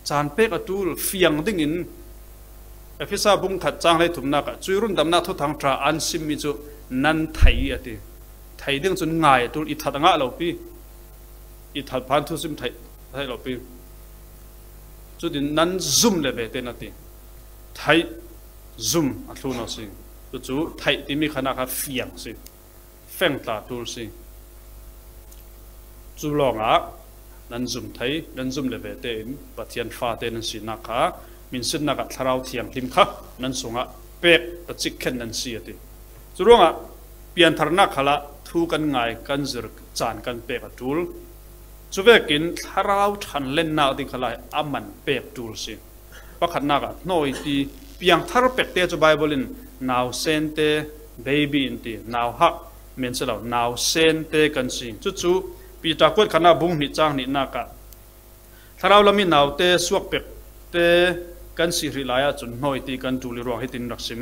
จานเป๊กตูลเฟียงดิ่งอินเอฟิซาบุ้งขัดจางให้ถุมนักจุยรุ่นดำนักทุกทางทราอันซิมมิจูนันไทยอะทีไทยดิ่งจนง่ายตูลอิทัดงะเราปีอิทัดพันทุซิมไทยเราปีจุดนั้นซุ่มเลยเบเตนัติไทยซุ่มอัตลุนเอาสิจุดไทยที่มีขนาดเฟียงสิแฝงตาตูสิจุลองอ่ะนั้นซุ่มไทยนั้นซุ่มเลยเบเตนปัจจัยฟ้าเตนันสินักะมินสินักะทาราวเทียงทิมค่ะนั้นส่งอ่ะเป็กตัดจิกเข็นนั้นสิติจุลองอ่ะเปลี่ยนทารนักขละทูกันง่ายกันจรจานกันเป็กตูลจุเวกินทาราวทันเล่นนาดิขลายอามันเป๊บตูลสิปักขันนักน้อยตีเพียงทารเป็กเตจูไบเบิลินนาวเซนเตเบบี้อินตีนาวฮักเมนเซลาวนาวเซนเตกันสิจู่ปีตากวดขนาบุ้งนิจางนินักะทาราวลามินาวเตสวกเป็กเตกันสิริลายจุนน้อยตีกันตูลิรวงให้ตินรักสิม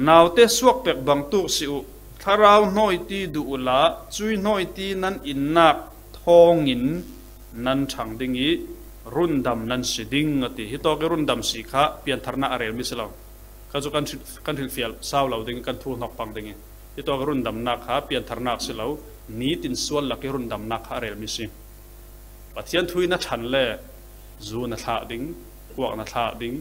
นาวเตสวกเป็กบังตุสิอุทาราวน้อยตีดูอุลาจุยน้อยตีนั้นอินนักทองอินนันช่างดิ่งอีรุ่นดำนันสิดิ่งติฮิตอกรุ่นดำสีข้าเปลี่ยนทารณะอะไรมิสลาวก็จะกันถึงเฟียลสาวเราดิ่งกันทูนอกปังดิ่งฮิตอกรุ่นดำนักข้าเปลี่ยนทารณะสิลาวนี้ตินส่วนหลักรุ่นดำนักข้าอะไรมิสิปัจจัยทุยนัดฉันเล่จูนัดท่าดิ่งกวกนัดท่าดิ่ง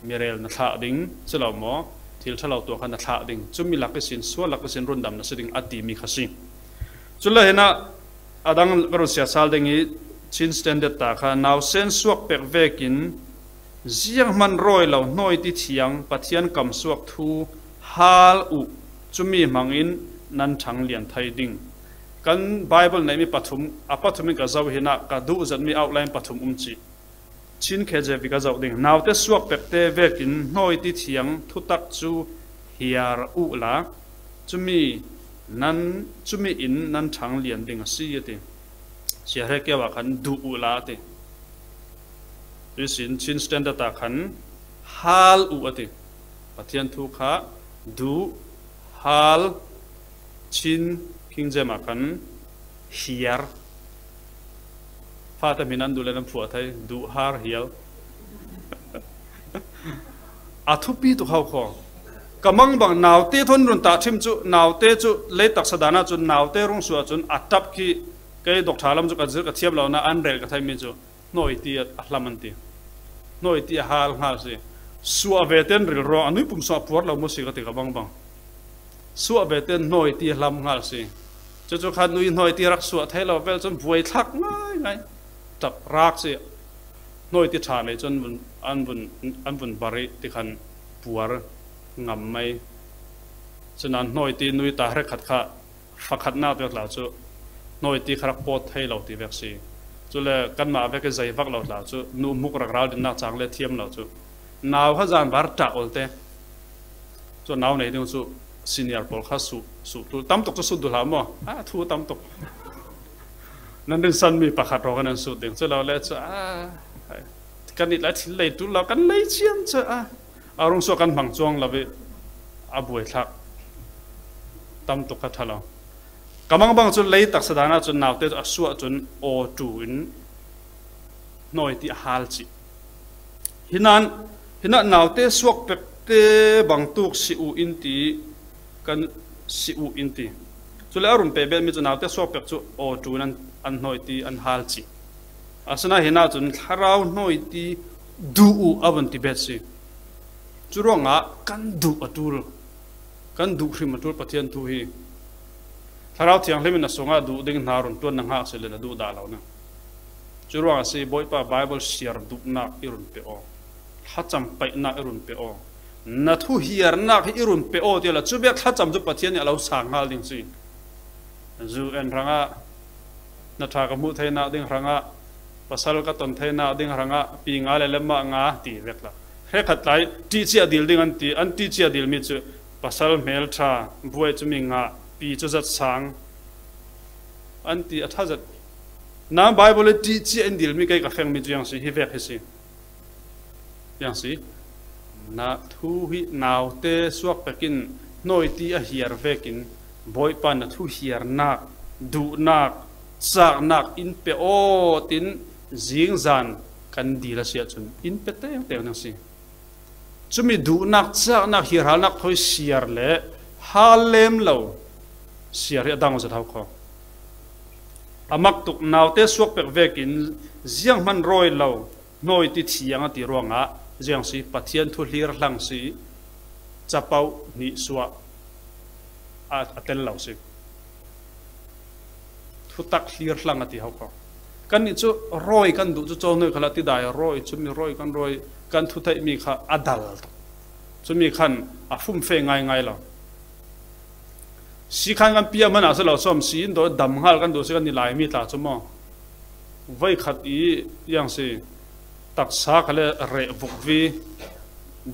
มีเรลนัดท่าดิ่งสิลาวหมอที่เราตัวกันนัดท่าดิ่งจุ่มมีหลักสินส่วนหลักสินรุ่นดำนัดสิดิ่งอดีมีข้าสิจุดเลยนะอาดังกรุษยาสาลดิ่งชินสแตนเดตตาค่ะนาวเซนสวกเป็กเวกินเสียงมันรอยเหล่าน้อยที่เทียงปะเทียนกำสวกทูฮาลอุจุมีมังอินนันชังเลียนไทยดิ่งกันไบเบิลในมีปฐมปฐมิกาเจ้าเห็นกระดูจันมีเอาไลน์ปฐมจิชินเคเจวิกาเจ้าดิ่งนาวเตสวกเป็กเตเวกินน้อยที่เทียงทุตักจูเฮียร์อุละจุมีอินนันชังเลียนดิ่งสี่ติเสียให้แกว่าขันดูอุลาติดิสินชินสแตนดาร์ตขันฮาลอุติปะเทียนทุกขาดูฮาลชินคิงเจมาขันเฮียร์ฟาตามินันดูแลน้ำผัวไทยดูฮาร์เฮียร์อาทุปีตุเขาขอ kamang bang naw te thon run ta thim chu naw te chu le tak sadana chu naw te rung suwa chun atap ki ke dok thalam chu ka zir ka thiam lo na an rel ka thai mi chu noi ti a hlaman ti noi ti hal ngal si suwa ve ten ril ro anui pum so puar lo mo si ka ti ka bang bang suwa ve ten noi ti hlam ngal si chu chu khan nui noi ti rak suwa thai lo vel chun buai thak ngai ngai tap rak si noi ti tha nei chun an bun bari ti khan puar ngam mai chunan noi ti nui ta hre khat kha fakhat na vek la chu noi ti kharak pot thei lo ti vek si chu le kan ma vek zai vak lo la chu nu muk rak ral din na chang le thiam lo chu naw kha jan bar ta olte chu naw nei ding chu senior pol kha su tu tam tok chu su du la mo a thu tam tok nan din san mi pakhat ro kan su ding chu lo le chu kan it la thil lei tu lo kan lei chiam cha arung so kan bang chuang lawi abuai thak tam to ka thala kamang bang chu lei tak sadana chu naute asua chun o tu in noi ti hal chi hina naute suak pek te bang tuk si u in ti kan si u in ti chu le arun pe be mi chu naute suak pek chu o tu nan an noi ti an hal chi asana hina chun tharau noi ti du u avan ti bet si churonga kan du atul kan du hrim atul pathian thu hi tharau thiang hlemin na songa du ding narun ton na nga sele na du da lo na churonga si boipa bible share du na irun pe o hacham pai na irun pe o na thu hiar na irun pe o ti la chubek hacham ju pathian ya lo sangal ding si zu en ranga na tha ka mu theina ding ranga pasal ka ton theina ding ranga pi nga le lema nga ti vek la he khat lai ti chia dil ding an ti chia dil mi chu pasal mel tha buai chu mi nga pi chu zat sang an ti atha zat na bible ti chia en dil mi kai ka kheng mi chu yang si hi vek hi si yang si na thu hi naw te suak pekin noi ti a hiar vekin boi pa na thu hiar na du nak sak nak in pe o tin jing zan kan di la sia chun in pe te nang si chumi du nak sak nak hir hal nak thoi siar le halem lo siar ya dang za thau kho amak tuk naw te suak pek vekin jiang man roi lo noi ti thiang ti ronga jiang si pathian thu hlir hlang si chapau ni suwa atel lo si thu tak hlir hlang ati hau kho kan ni chu roi kan du chu chaw noi khala ti dai roi chumi roi kan thu thai mi kha adal chumi khan a fum fe ngai ngai lo si khan kan pia mana sa lo som si in do dam ngal kan do se kan ni lai mi ta chumo vai khat i yang se tak sa khale re vuk vi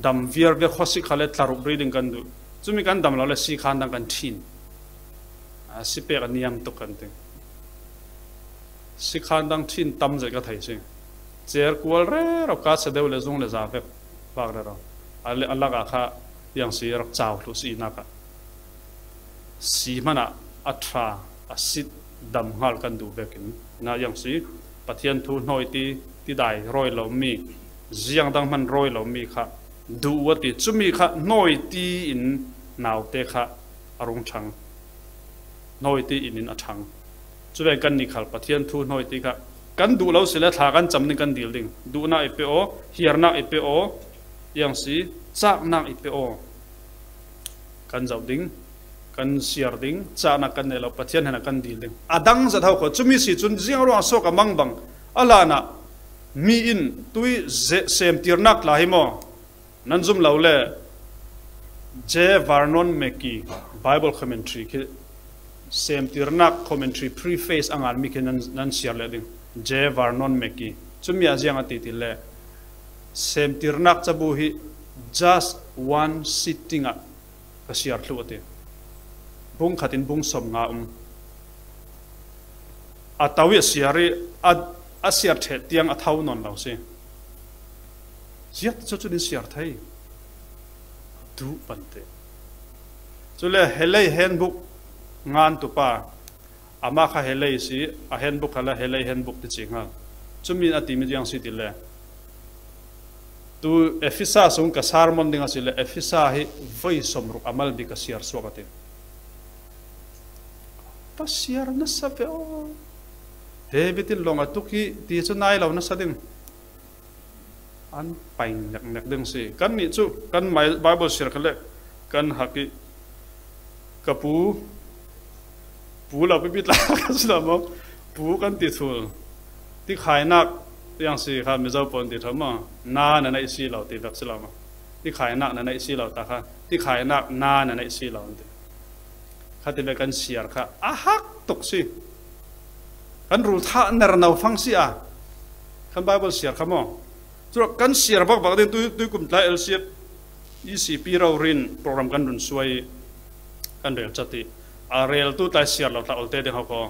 dam vier ve khosi khale tlaruk breeding kan du chumi kan dam lo le si khan dang kan thin a si pe kan niam to kan te si khan dang thin tam je ka thai se cher kual re ro ka se deu le zung le za ve bak re ro ale alaga kha yang si rak chaw lu si na ka si mana atra asit dam hal kan du vekin na yang si pathian thu noi ti dai roi lo mi jiang dang man roi lo mi kha du wati chumi kha noi ti in naw te kha arung thang noi ti in athang chuwe kan ni khal pathian thu noi ti kha kan du lo sila tha kan cham ni kan dil ding du na ipe o hiar na ipe o yang si chak na ipe o kan zau ding kan siar ding cha na kan ne lo pathian hana kan dil ding adang za thau kho chumi si chun jiang ro so ka mang bang ala na mi in tui sem tirnak la hi mo nan zum lo le J Vernon Mackey Bible commentary ki sem tirnak commentary preface angal mi ki nan siar le ding J Vernon Mackey chumi a jiang ati ti le sem tirnak chabu hi just one sitting a siar thlu ate bung khatin bung som nga atawi siari a siar the tiang a thau non lo se jiat chu din siar thai du pante chule helai handbook ngan tu pa ama kha helai si a handbook khala helai handbook ti chinga chumi ati mi yang si ti le tu efisa sung ka sarmon dinga sile efisa hi voi somruk amal bi ka siar suakate pasiar na sabe o hebitin longa tuki ti chu nai lo na sading an pain nek ding si kan ni chu kan mai bible share khale kan haki kapu pu la bi bit la ka slamo pu kan ti thul ti khai nak yang si kha mi zau pon ti thama na na nai si lo ti vak slama ti khai nak na nai si lo ta kha ti khai nak na na nai si lo ti kha ti be kan siar kha a hak tok si kan ru tha ner nau phang si a kan bible siar kha mo chu kan siar bak bak den tu kum tla el siat ECP ro rin program kan run suai kan rel chati a rel tu ta siar lo ta olte de ha ko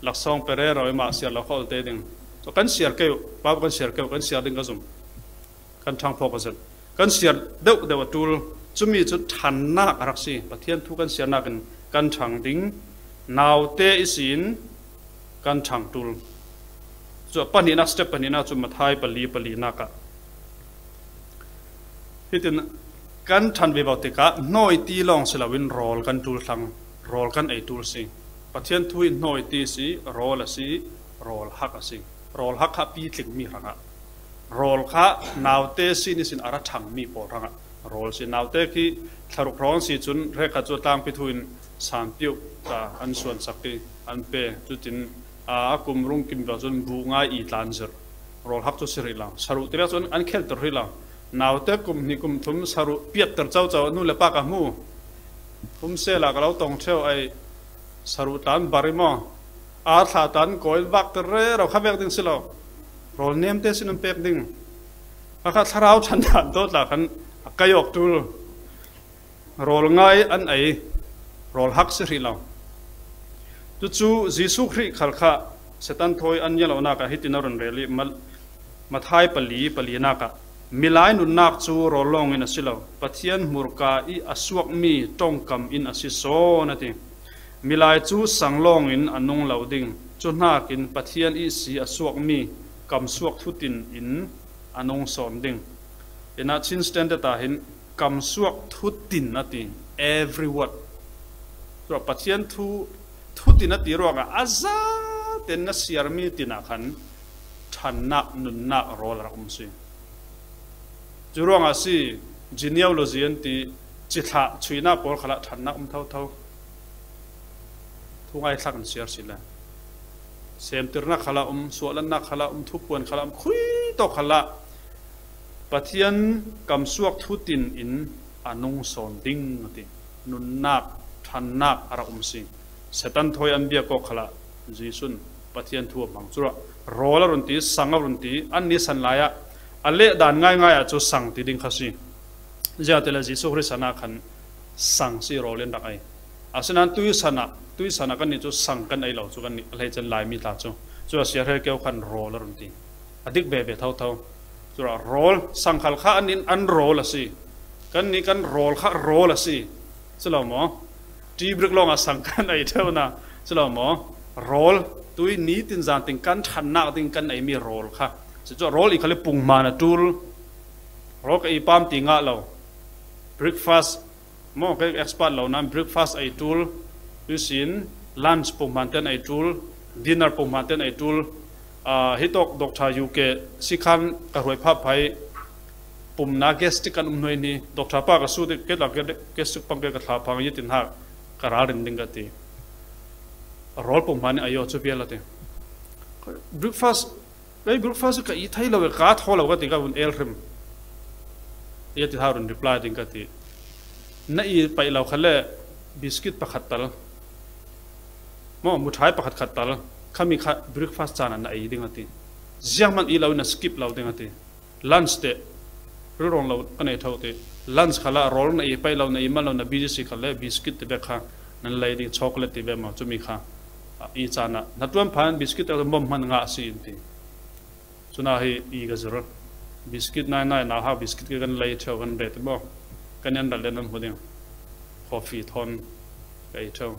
laksong pere ro ma siar lo khol te ding so kan siar ke pa kan siar ke kan siar ding ka zum kan thang pho pasen kan siar de wa tul chumi chu than na arak si pathian thu kan siar na kan thang ding naw te isin kan thang tul so pani na step pani na chu mathai pali na ka hitin kan than ve bauti ka noi ti long sila win rol kan tul thang rol kan ei tul si pathian thui noi ti si rol asi rol hak asi rol hak ha pi tling mi ranga rol kha naute si ni sin ara thang mi por ranga rol si naute ki tharuk rong si chun re kha chu tang pi thuin san piu ta an suan sakti an pe chu tin a kum rung kim ba chun bu nga I tlan zer rol hak chu siri la saru te chun an khel tor ri la naute kum ni kum thum saru piat tar chau chau nu le pa ka mu thum se la ka lo tong theu ai saru tan barimo a tha tan koil bak ter re ro khabek ding silo rol nem te sinum pek ding akha tharau chan dan to la kan kayok tul rol ngai an ai rol hak se ri la tu chu jisu khri khal kha setan thoi an yelo na ka hitinaron reli mal mathai pali na ka milai nun nak chu rolong in asilo pathian murka I asuak mi tongkam in asiso na ti milai chu sanglong in anung loading chu nakin pathian I si asuak mi kam suak thutin in anung son ding ina chin stand ta hin kam suak thutin na ti every word so pathian thutin na ti ro ga aza ten na siar mi tina khan thanna nun na rol ra kum si jurong asi genealogy anti chitha chuina por khala thanna thau thungai thakn siar sila semtirna khala sualanna khala thupuan khala khui to khala pathian kamsuak thutin in anung son ding ati nunnak thannak ara si setan thoi ambia ko khala jisun pathian thu mangchura rola runti sanga runti anni sanlaya ale dan ngai a chu sang ti ding khasi jatela jisu hri sana khan sang si rolen dak ai asanan tui sana kan ni chu sang kan ai lo chu kan ni lai chen lai mi ta chu sia re keu khan rol runti adik be thau chu rol sang khal kha anin an rol asi kan ni kan rol kha rol asi chlo mo ti brik long a sang kan ai theu na chlo mo rol tui ni tin zan ting kan than na ting kan ai mi rol kha cho rol I khale pung mana tul rok I pam tinga lo breakfast mo ke expert lo nam breakfast ai tul usin lunch pung manten ai tul dinner pung manten ai tul hitok doctor UK sikhan ka roi pha phai pum na guest kan noi ni doctor pa ka su de ke la ke su pang ke ka tha phang yitin ha ka ra rin ding ka ti rol pung man ayo chu piala te breakfast ka I thai lo ka thol ka ti ka un el rim yeti harun reply ding ka ti na I pai lo khale biscuit pakhat tal mo muthai pakhat khat tal khami kha breakfast chana na ai ding ati jiaman I lo na skip lo ding ati lunch te rong lo kanai thau te lunch khala roll na I pai lo na I mal lo na bgc khale biscuit te be kha nan lai ding chocolate te be ma chumi kha I chana na tuam phan biscuit te mom man nga si ti chuna hi I ga zero biscuit na na ha biscuit ke kan lai thau kan ret bo kan yan dal den hoding coffee thon kai thau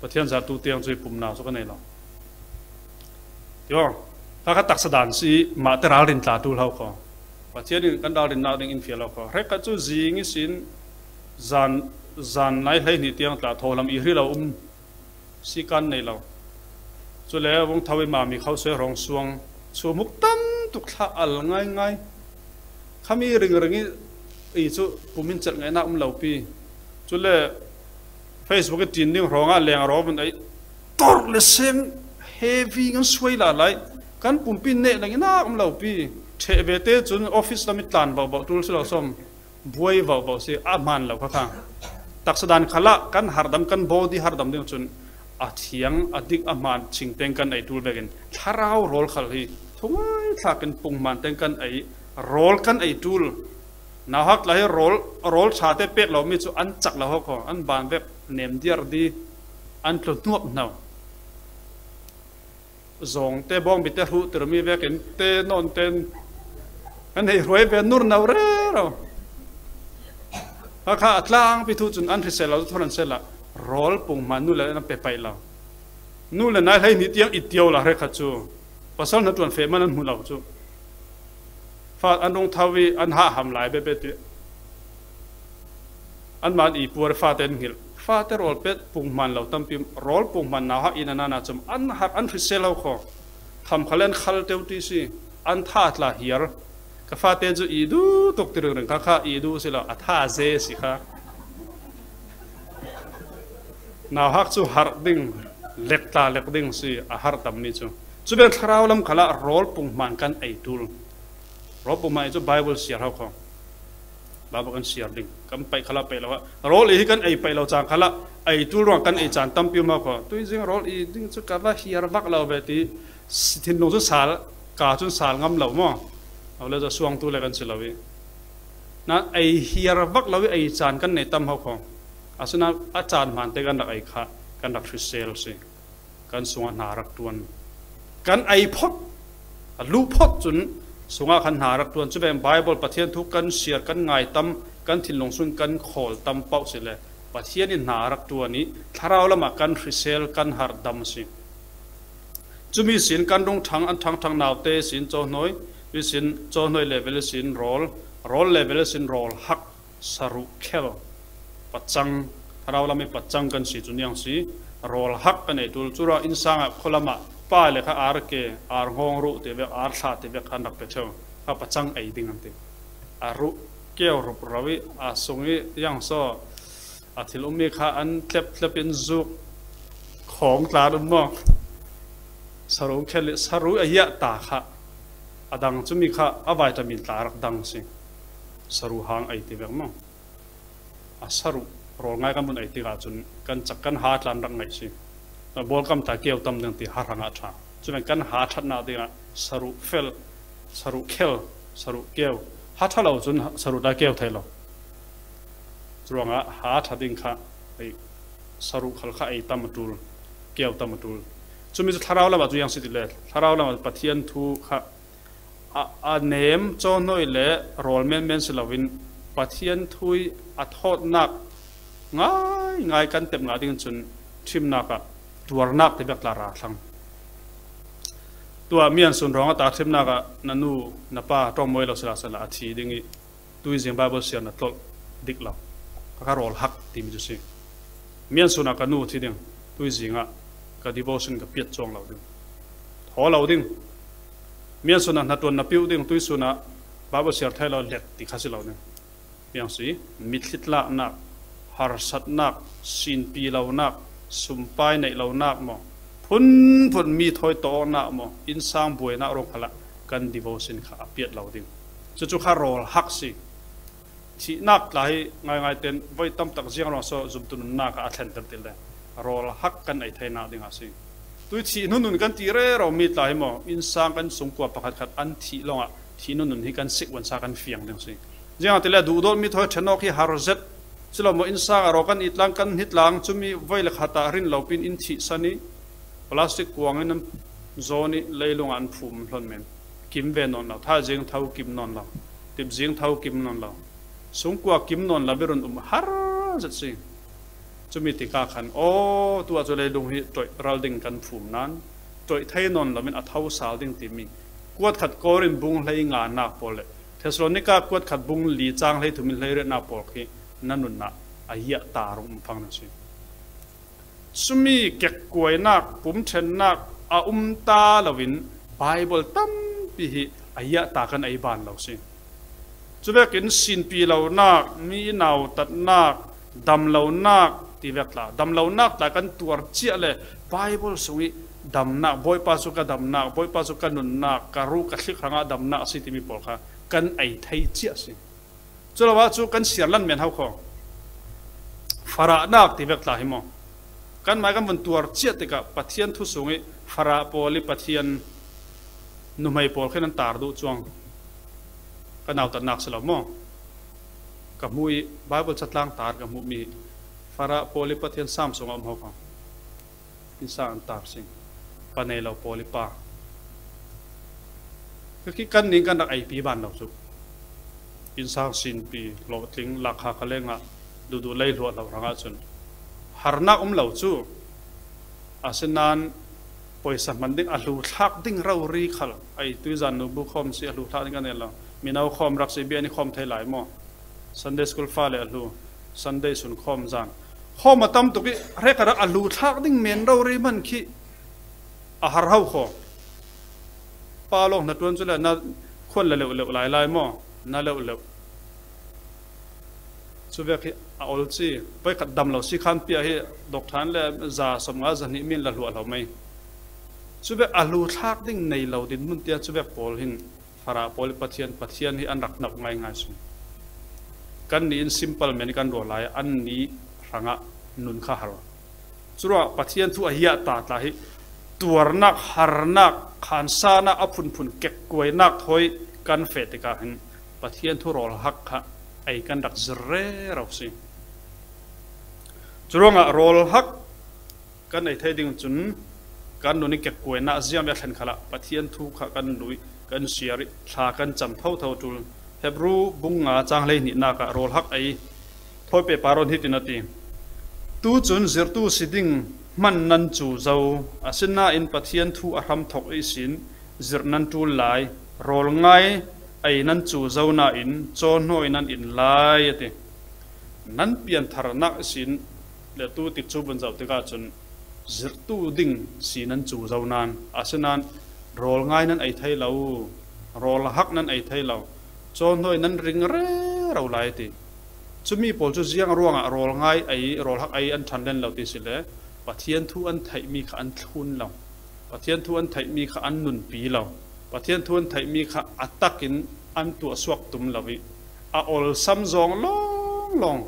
pathian za tu tiang chui pum na so kan nei lo yo ta ka tak sadan si ma te ral rin tla tu lau ko ปัจจัยนี้กันดาวดินนาดิงอินฟิลล์ก็เรก็จู่จิงสินจานไหนให้นิตยังตาโทลำอีริเราสิกันในเราจู่แล้ววงทวีมามีเขาเสือรองสวงชูมุกตั้มตุกท่าอัลง่ายขามีเรื่องอีจู่ปุ่มินจัดไงนักเราปีจู่แล้ว Facebook ก็จีนดิ้งร้องแรงร้องมันไอ้ตอร์เลเซงเฮฟวี่กันสวยละไรกันปุ่มปินเนอะไรเงี้ยนักเราปีเทเวเตจนออฟฟิศเรามีตันบ่ทุลสุดเราสมบวยบ่สิอามันเราข้างตักสดานขละกันหาดำกันบอดี้หาดำดิ้งจนอาเทียงอดิกอามันชิงเต็งกันไอ้ทุลเบกันทาราวโรลขลีทงไอ้ถ้ากันปุ่งมันเต็งกันไอ้โรลกันไอ้ทุลน่าฮักเลยโรลชาเตเป็กเรามีจุอันจักเราเขาอันบานแบบเนมเดียร์ดีอันปลุกนวบเนาซองเตบองบิเตหูตรมีเวกินเตนอนเตนอันนี้รวยเป็นนูร์นาวเร่เราถ้าข้าอัตลางไปทุจนอันที่เสร็จเราทุนเสร็จละโรลปุ่งมันนู่นเลยนั่นไปเรานู่นเลยนายให้นิดยังอิดเดียวละเรขัดจูภาษาหน้าตัวเฟมันนั่นหูเราจูฟาอันดงทวีอันหาหำหลายเบ็ดอันมันอีปัวฟาเตนหิลฟาเตโรลเป็ดปุ่งมันเราตั้มพิมโรลปุ่งมันน่าฮักอินานาจมอันหักอันฟิเซลเราขอทำขลันขลเตวตีสิอันท่าตลาเฮียร์ก็ฟาเตนจูอีดูตกติรึงข้าอีดูสิเราอัท่าเจสิค่ะน่าฮักจูฮาร์ดิ้งเล็กตาเล็กดิ้งสิอาฮาร์ตัมนี่จูเป็นคราวลำขละโรลปุ่งมันกันไอตูลรบปุ่งมันจูไบเบิลเสียเขาขอบาบกันเสียดิ้งกันไปขละไปแล้วว่าโรลอีกันไอไปเราจางขละไอตูรวงกันไอจานตั้มพิมมาขอตัวจริงโรลอีดิ้งจูกะว่าเฮียร์วักเราเบตีทิ้งลงจุดสาลกาจุดสาลงำเรามั่งเอาเลยจะสวงตัวเลยกันสิเราวินะไอเฮียร์วักเราวิไอจานกันในตั้มเขาขออาสนะอาจารย์มันเตกันดักไอค่ะกันดักฟิเซลสิกันสวงนารักตัวนกันไอพดลูพดจุนสวงขันนารักตัวนจะเป็นไบเบิลประเทศทุกกันเสียกันไงตั้มกันทิ้งลงสุนกันขอลตั้มเป้าสิเลยประเทศนี้นารักตัวนี้ถ้าเราละมากันฟิเซลกันหาดำสิจะมีสินกันตรงทางอันทางนาวเตสินโจน้อยมีสินโจน้อยเลเวลสินโรลเลเวลสินโรลฮักสรุเคลปัจจังเราละไม่ปัจจังกันสิจุนยังสิโรลฮักกันไอตัวจุระอินสังคนละมาป้ายเลยค่ะอาร์เกอาร์ฮงรุเตเวอาร์ชาเตเวขันดักเปเชลข้าปัจจังไอดิ่งนั่นเองอารุเกี่ยวรุปราวิอาสงยังโซอาทิลุมีข้าอันเทปเป็นจุกของตาดุมองสรุปแค่สรุปอายะตาค่ะอดังจุมีค่ะอวัยตามินตารักดังสิสรุปหางไอติเวกมั้งสรุปโรงงานกันบนไอติกาจุนกันจักกันหาทันรักไหนสิบอลกำตาเกี่ยวตำหนึ่งที่หาทางอาชาจุเป็นกันหาทันนาดีอ่ะสรุปเฟลสรุปเคลสรุปเกี่ยวหาทันเราจุนสรุปได้เกี่ยวไทยเราจุงอ่ะหาทันดิ่งค่ะไอสรุปขลข้าไอตามตูลเกี่ยวตามตูลจุมีจะทาราวละมาจุยังสิติเลยทาราวละมาปะเทียนทูค่ะเนมโจน้อยเล่โรลเมนสิลาวินปะเทียนทุยอัดโทษนักง่ายกันเต็มงาดิ่งจุนทิมนักตัวนักที่เบิกลาราทั้งตัวเมียนสุนร้องตาทิมนักนันูนับป้าต้องมวยเราสละสละทีดิ่งตุยเสียงบาเบิลเสียนนัดดิกเราก็โรลฮักทีมิจุสิเมียนสุนักนูที่ดิ่งตุยเสียงก็ดีโวชั่นกับเปียดจงเราดิ่งหอเราดิ่งเมียนสุนักนัดตัวนับปิ้วดิ่งตุยสุนักบาเบิลเสียไทยเราเล็ดติดข้าศึกเราดิ่งเมียนสิมิดลิดละนักฮาร์สัตนักสินปีเรานักสุมไปในเรานักมอพุ่นมีถอยโตนักมออินสร้างบวยนักรงขละกันดีโวชั่นข้าเปียดเราดิ่งจุข้าโรลฮักสิที่นักหลายง่ายเต็นไว้ตั้มตักเสียงเราโซ่จุดตุนนักอัดแทนติดเลยโรลฮักกันไอไทยนักดิ่งสิตัวที่นุ่นกันตีเร่เรามีหลายมออินสร้างกันสงกว่าประคัดอันที่ลงที่นุ่นที่กันสิกวันสากันเฟียงดิ่งสิยังติดเลยดูโดนมีถอยชนกที่ฮาร์เซตสิเราโมอินสร้างเรากันอิดลังกันฮิตลังจุมีไว้เลยขัดตารินเราเป็นอินทิสันีพลาสติกกวางนั้นโซนี่เลยลงอันฟุ่มหล่นเหม็นกิมเวนนเราถ้าเจียงเท้ากิมนนเราติบเจียงเท้ากิมนนเราสงกว่ากิมนนเราเบรุนฮาร์จัดสิจุมีติกาขันโอ้ตัวจะเลยลงที่ตัวเราดิ่งกันฟุ่มนั้นตัวไทยนนเราเป็นอัฐาวสาวดิ่งติมีกวดขัดกอรินบุงเลยงานนักพอเลย เทสโลนิกากวดขัดบุงลีจางเลยถุมิลเลยเรนาปอลคีนั่นนุนนะอายะตารุมฟังนั่นสิสุมีเก็กกวยนักปุ่มเชนนักตาลวินไบเบิลตั้มปีฮีอายะตากันไอบานเราสิจุเบกินสินปีเรานักมีนาวตัดนักดำเรานักที่เวกละดำเรานักแต่กันตัวเจียเลยไบเบิลสุยดำนักบอยปาสุกดำนักบอยปาสุกนุนนักการุกัดสิครั้งดำนักสิที่มีปอลค่ะกันไอไทยเจียสิจุลว่าจุกันเสียลันเมียนเฮาของฟาระนักที่เวกละหิมอกันหมายกันบนตัวเจียติกับปะเทียนทุสุงฟาระปอลิปะเทียนนุ่มให้ปอลแค่นั้นตาดูจวงกันเอาตัดนักสลับมอกับมุยไบเบิลชัดล่างตากับมุมีฟาระปอลิปะเทียนสามสงอมเฮาของอินสานตาสิงปะเนลปอลิปาคือคิดกันนี้กันดักไอปีบ้านเราสุอินสานสินปีโลทิ้งหลักหาคะเลงอ่ะดูไล่รวดเราทางอาจนหานักเหล่าจูอาเซนานปอยสัมมันดิ้งอลูทักดิ้งเรารีขลไอตุยจันนุบุคอมสิอลูทักดิ้งกันเนี่ยเรามีนาวคอมรักสีเบียนี่คอมไทยหลายมั่วซันเดย์สกูลฟ้าเลยอลูซันเดย์สุนคอมจันคอมมาตั้มตุกิเรียกกันอลูทักดิ้งเมนเรารีมันขี้อาหารเฮาขอปาลงนัดวันจุดแล้วนัดคนเร็วหลายมั่วนัดเร็วสุเวกิอาอลซีไปขัดดำเราสิขันเปียให้ดอกฐานและจ่าสมงาจันนิมินละหลวเราไม่สุเวกอาลูทักดิ้งในเราดินมุนเตียสุเวกปอลหินฟาราปอลปะเทียนที่อันรักนับง่ายสุดกันนี้ซิมเปิลเหมือนกันรัวหลายอันนี้รังะนุนข้าหรอสุดว่าปะเทียนทุอายะตาตาหิตัวนักหารนักขันซานักอภุนพุนเก็กกวยนักถอยกันเฟติกาหินปะเทียนทุรอลฮักค่ะไอกันดักเจเรเราสิจุดว่าโรลฮักกันไอเทดิ่งจุนกันนุนิเก็บกวยน่าเสียมแบบเห็นขละปะเทียนทุกกันลุยกันเสียริชากันจำเท่าจุลเฮบรูบุงงาจางเลยนี่นักโรลฮักไอถอยไปปารอนฮิตินาทีตู้จุนเสือตู้สิดิ่งมันนันจูเจ้าอาศินาอินปะเทียนทุอารัมทกไอสินเสือนันจูลายโรลไงไอ้นั่นจู่เจ้าหน้าอินโจนหน่อยนั่นอินไล่ตินั่นเปลี่ยนธารณะสินเลตู้ติดจูบนเจ้าติกาจนจิตตู้ดิ่งสีนั่นจู่เจ้านานอาเซนันโรลง่ายนั่นไอ้ไทยเราโรลฮักนั่นไอ้ไทยเราโจนหน่อยนั่นริงเร่เราไล่ติจะมีปอลจะเสียงร่วงอะโรลง่ายไอ้โรลฮักไอ้อันทันเด่นเราติสิเลยปะเทียนทุอันไทยมีขอันทุนเราปะเทียนทุอันไทยมีขอันนุนปีเราปะเทียนทวนไทยมีข้าอัตตักินอันตัวสวกตุมลาวิอาอลซัมซองลอง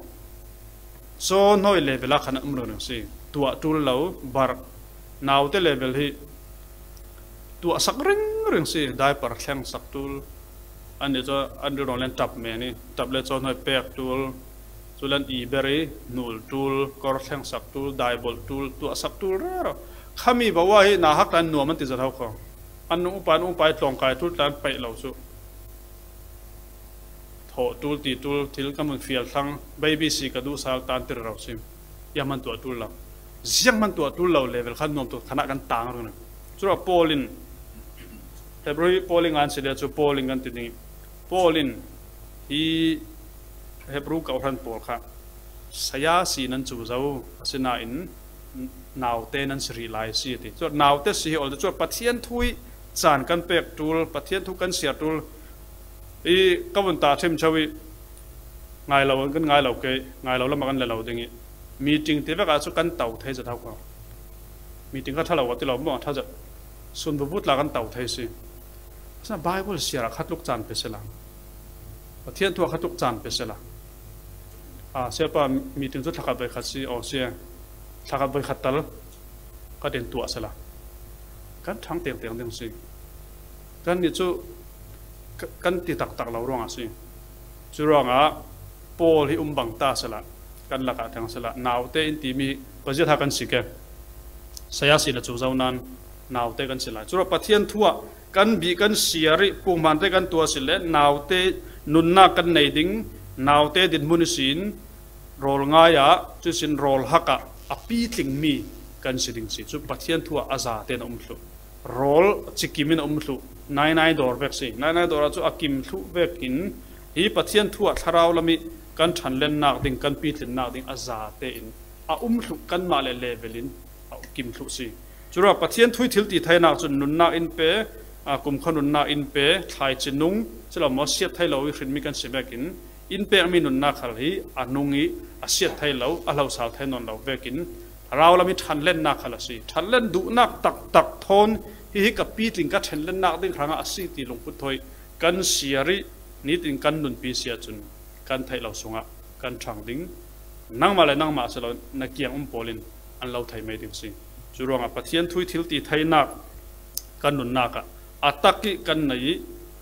โซน้อยเลเวลขนาดมันสิตัวจูลเราบาร์นาวเตเลเวลที่ตัวสักเร่งสิได้ปาร์แข่งสักตูลอันนี้จะอันนี้เราเล่นจับเมนี่จับเล่นโซน้อยเปียกตูลจูลันอีเบรีนูลตูลกอร์แข่งสักตูลได้บอลตูลตัวสักตูลเร่ข้ามีบอกว่าให้นาฮักตันหนัวมันติดจะเท่าเขาอันนู้นไปตรงกายทุกท่านไปเหล่าสุโถตูลตีตูลที่เรากำลังฟิลทั้งเบบี้ซีก็ดูสาวตันติเราซิมยังมันตัวตูลเราเสียงมันตัวตูลเราเลเวลขั้นนมตัวขนาดกันต่างกันสุดว่าโพลินแต่บริโพลิงอันเสียจุโพลิงกันติดนี้โพลินที่เฮบรูกับท่านโพลค่ะสยาสีนั้นจู่เจ้าสินาอินนาวเตนั้นสิริไลซีติจุดนาวเตสีอลจุดปะเทียนทุยจานกันเปกตูลปะเทียนทุกันเสียตูลอีกวันตาเทมชวิไงเรากันไงเราเกยไงเราละมากันเราอย่างงี้มีจริงที่ว่าการสุกันเต่าไทยจะเท่ากันมีจริงก็ถ้าเราว่าที่เราบอกถ้าจะส่วนบุบุตรละกันเต่าไทยสิฉะนั้นไบเบิลเสียละคัดลูกจานไปเสียละปะเทียนทัวคัดลูกจานไปเสียละเสียป่ะมีจริงสุดทักไปคัดซีออเสียทักไปคัดตัลก็เด่นตัวเสียละกันทั้งเตียงสิกันนี่จู่กันตีตักเราร้องสิจู่ร้องโพลที่บังตาเสละกันละกันทั้งเสละนาวเตอินตีมีก็จะทักกันสิแกสยาสิละจู่เจ้านั้นนาวเตกันเสละจู่ปะเทียนทั่วกันบีกันเสียริปุ่มมันเตกันตัวสิละนาวเตนุนนักกันในดิ้งนาวเตดินมุนสินโรลง่ายจู่สินโรลฮักอปีติงมีกันสิดิ้งสิจู่ปะเทียนทั่วอาซาเตนลุโรลจิกิมินลุ นายดอร์เวกสินายดอร์จู่อากิมทุเวกินฮีปะเทียนทั่วทาราวละมิกันฉันเล่นนักดิ่งกันปีถึงนักดิ่งอาซาเตอินทุกันมาเลเวลินกิมทุสิจุดว่าปะเทียนทุยทิลตีไทยนักจุนนุนนักอินเปกุมขนุนนักอินเปไทยจินุงจะเรามาเสียไทยเราวิริมีกันเสียแบบกินอินเปมีนุนนักขลีนุงอีเสียไทยเราสาวไทยนนเราเวกินเราละมิฉันเล่นนักขลสิฉันเล่นดุนักตักทนฮีกับปีถึงกันฉันเล่นนักดิ่งครั้งอาศิตีลงพุทธอยกันเสียรินี่ดิ่งกันนุนปีเสียจุนกันไทยเราสงะกันช่างดิ่งนั่งมาเลยนั่งมาสละนักเกียงโพลินอันเราไทยไม่ดิ่งสิจุดว่าปะเทียนทุยทิลตีไทยนักกันนุนนักอัตกิกันไหน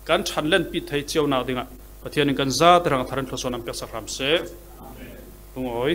กันฉันเล่นปีไทยเจียวนักดิ่งปะเทียนกันซาตรังทารันทศนัมเปสักรามเสบุ้งโอย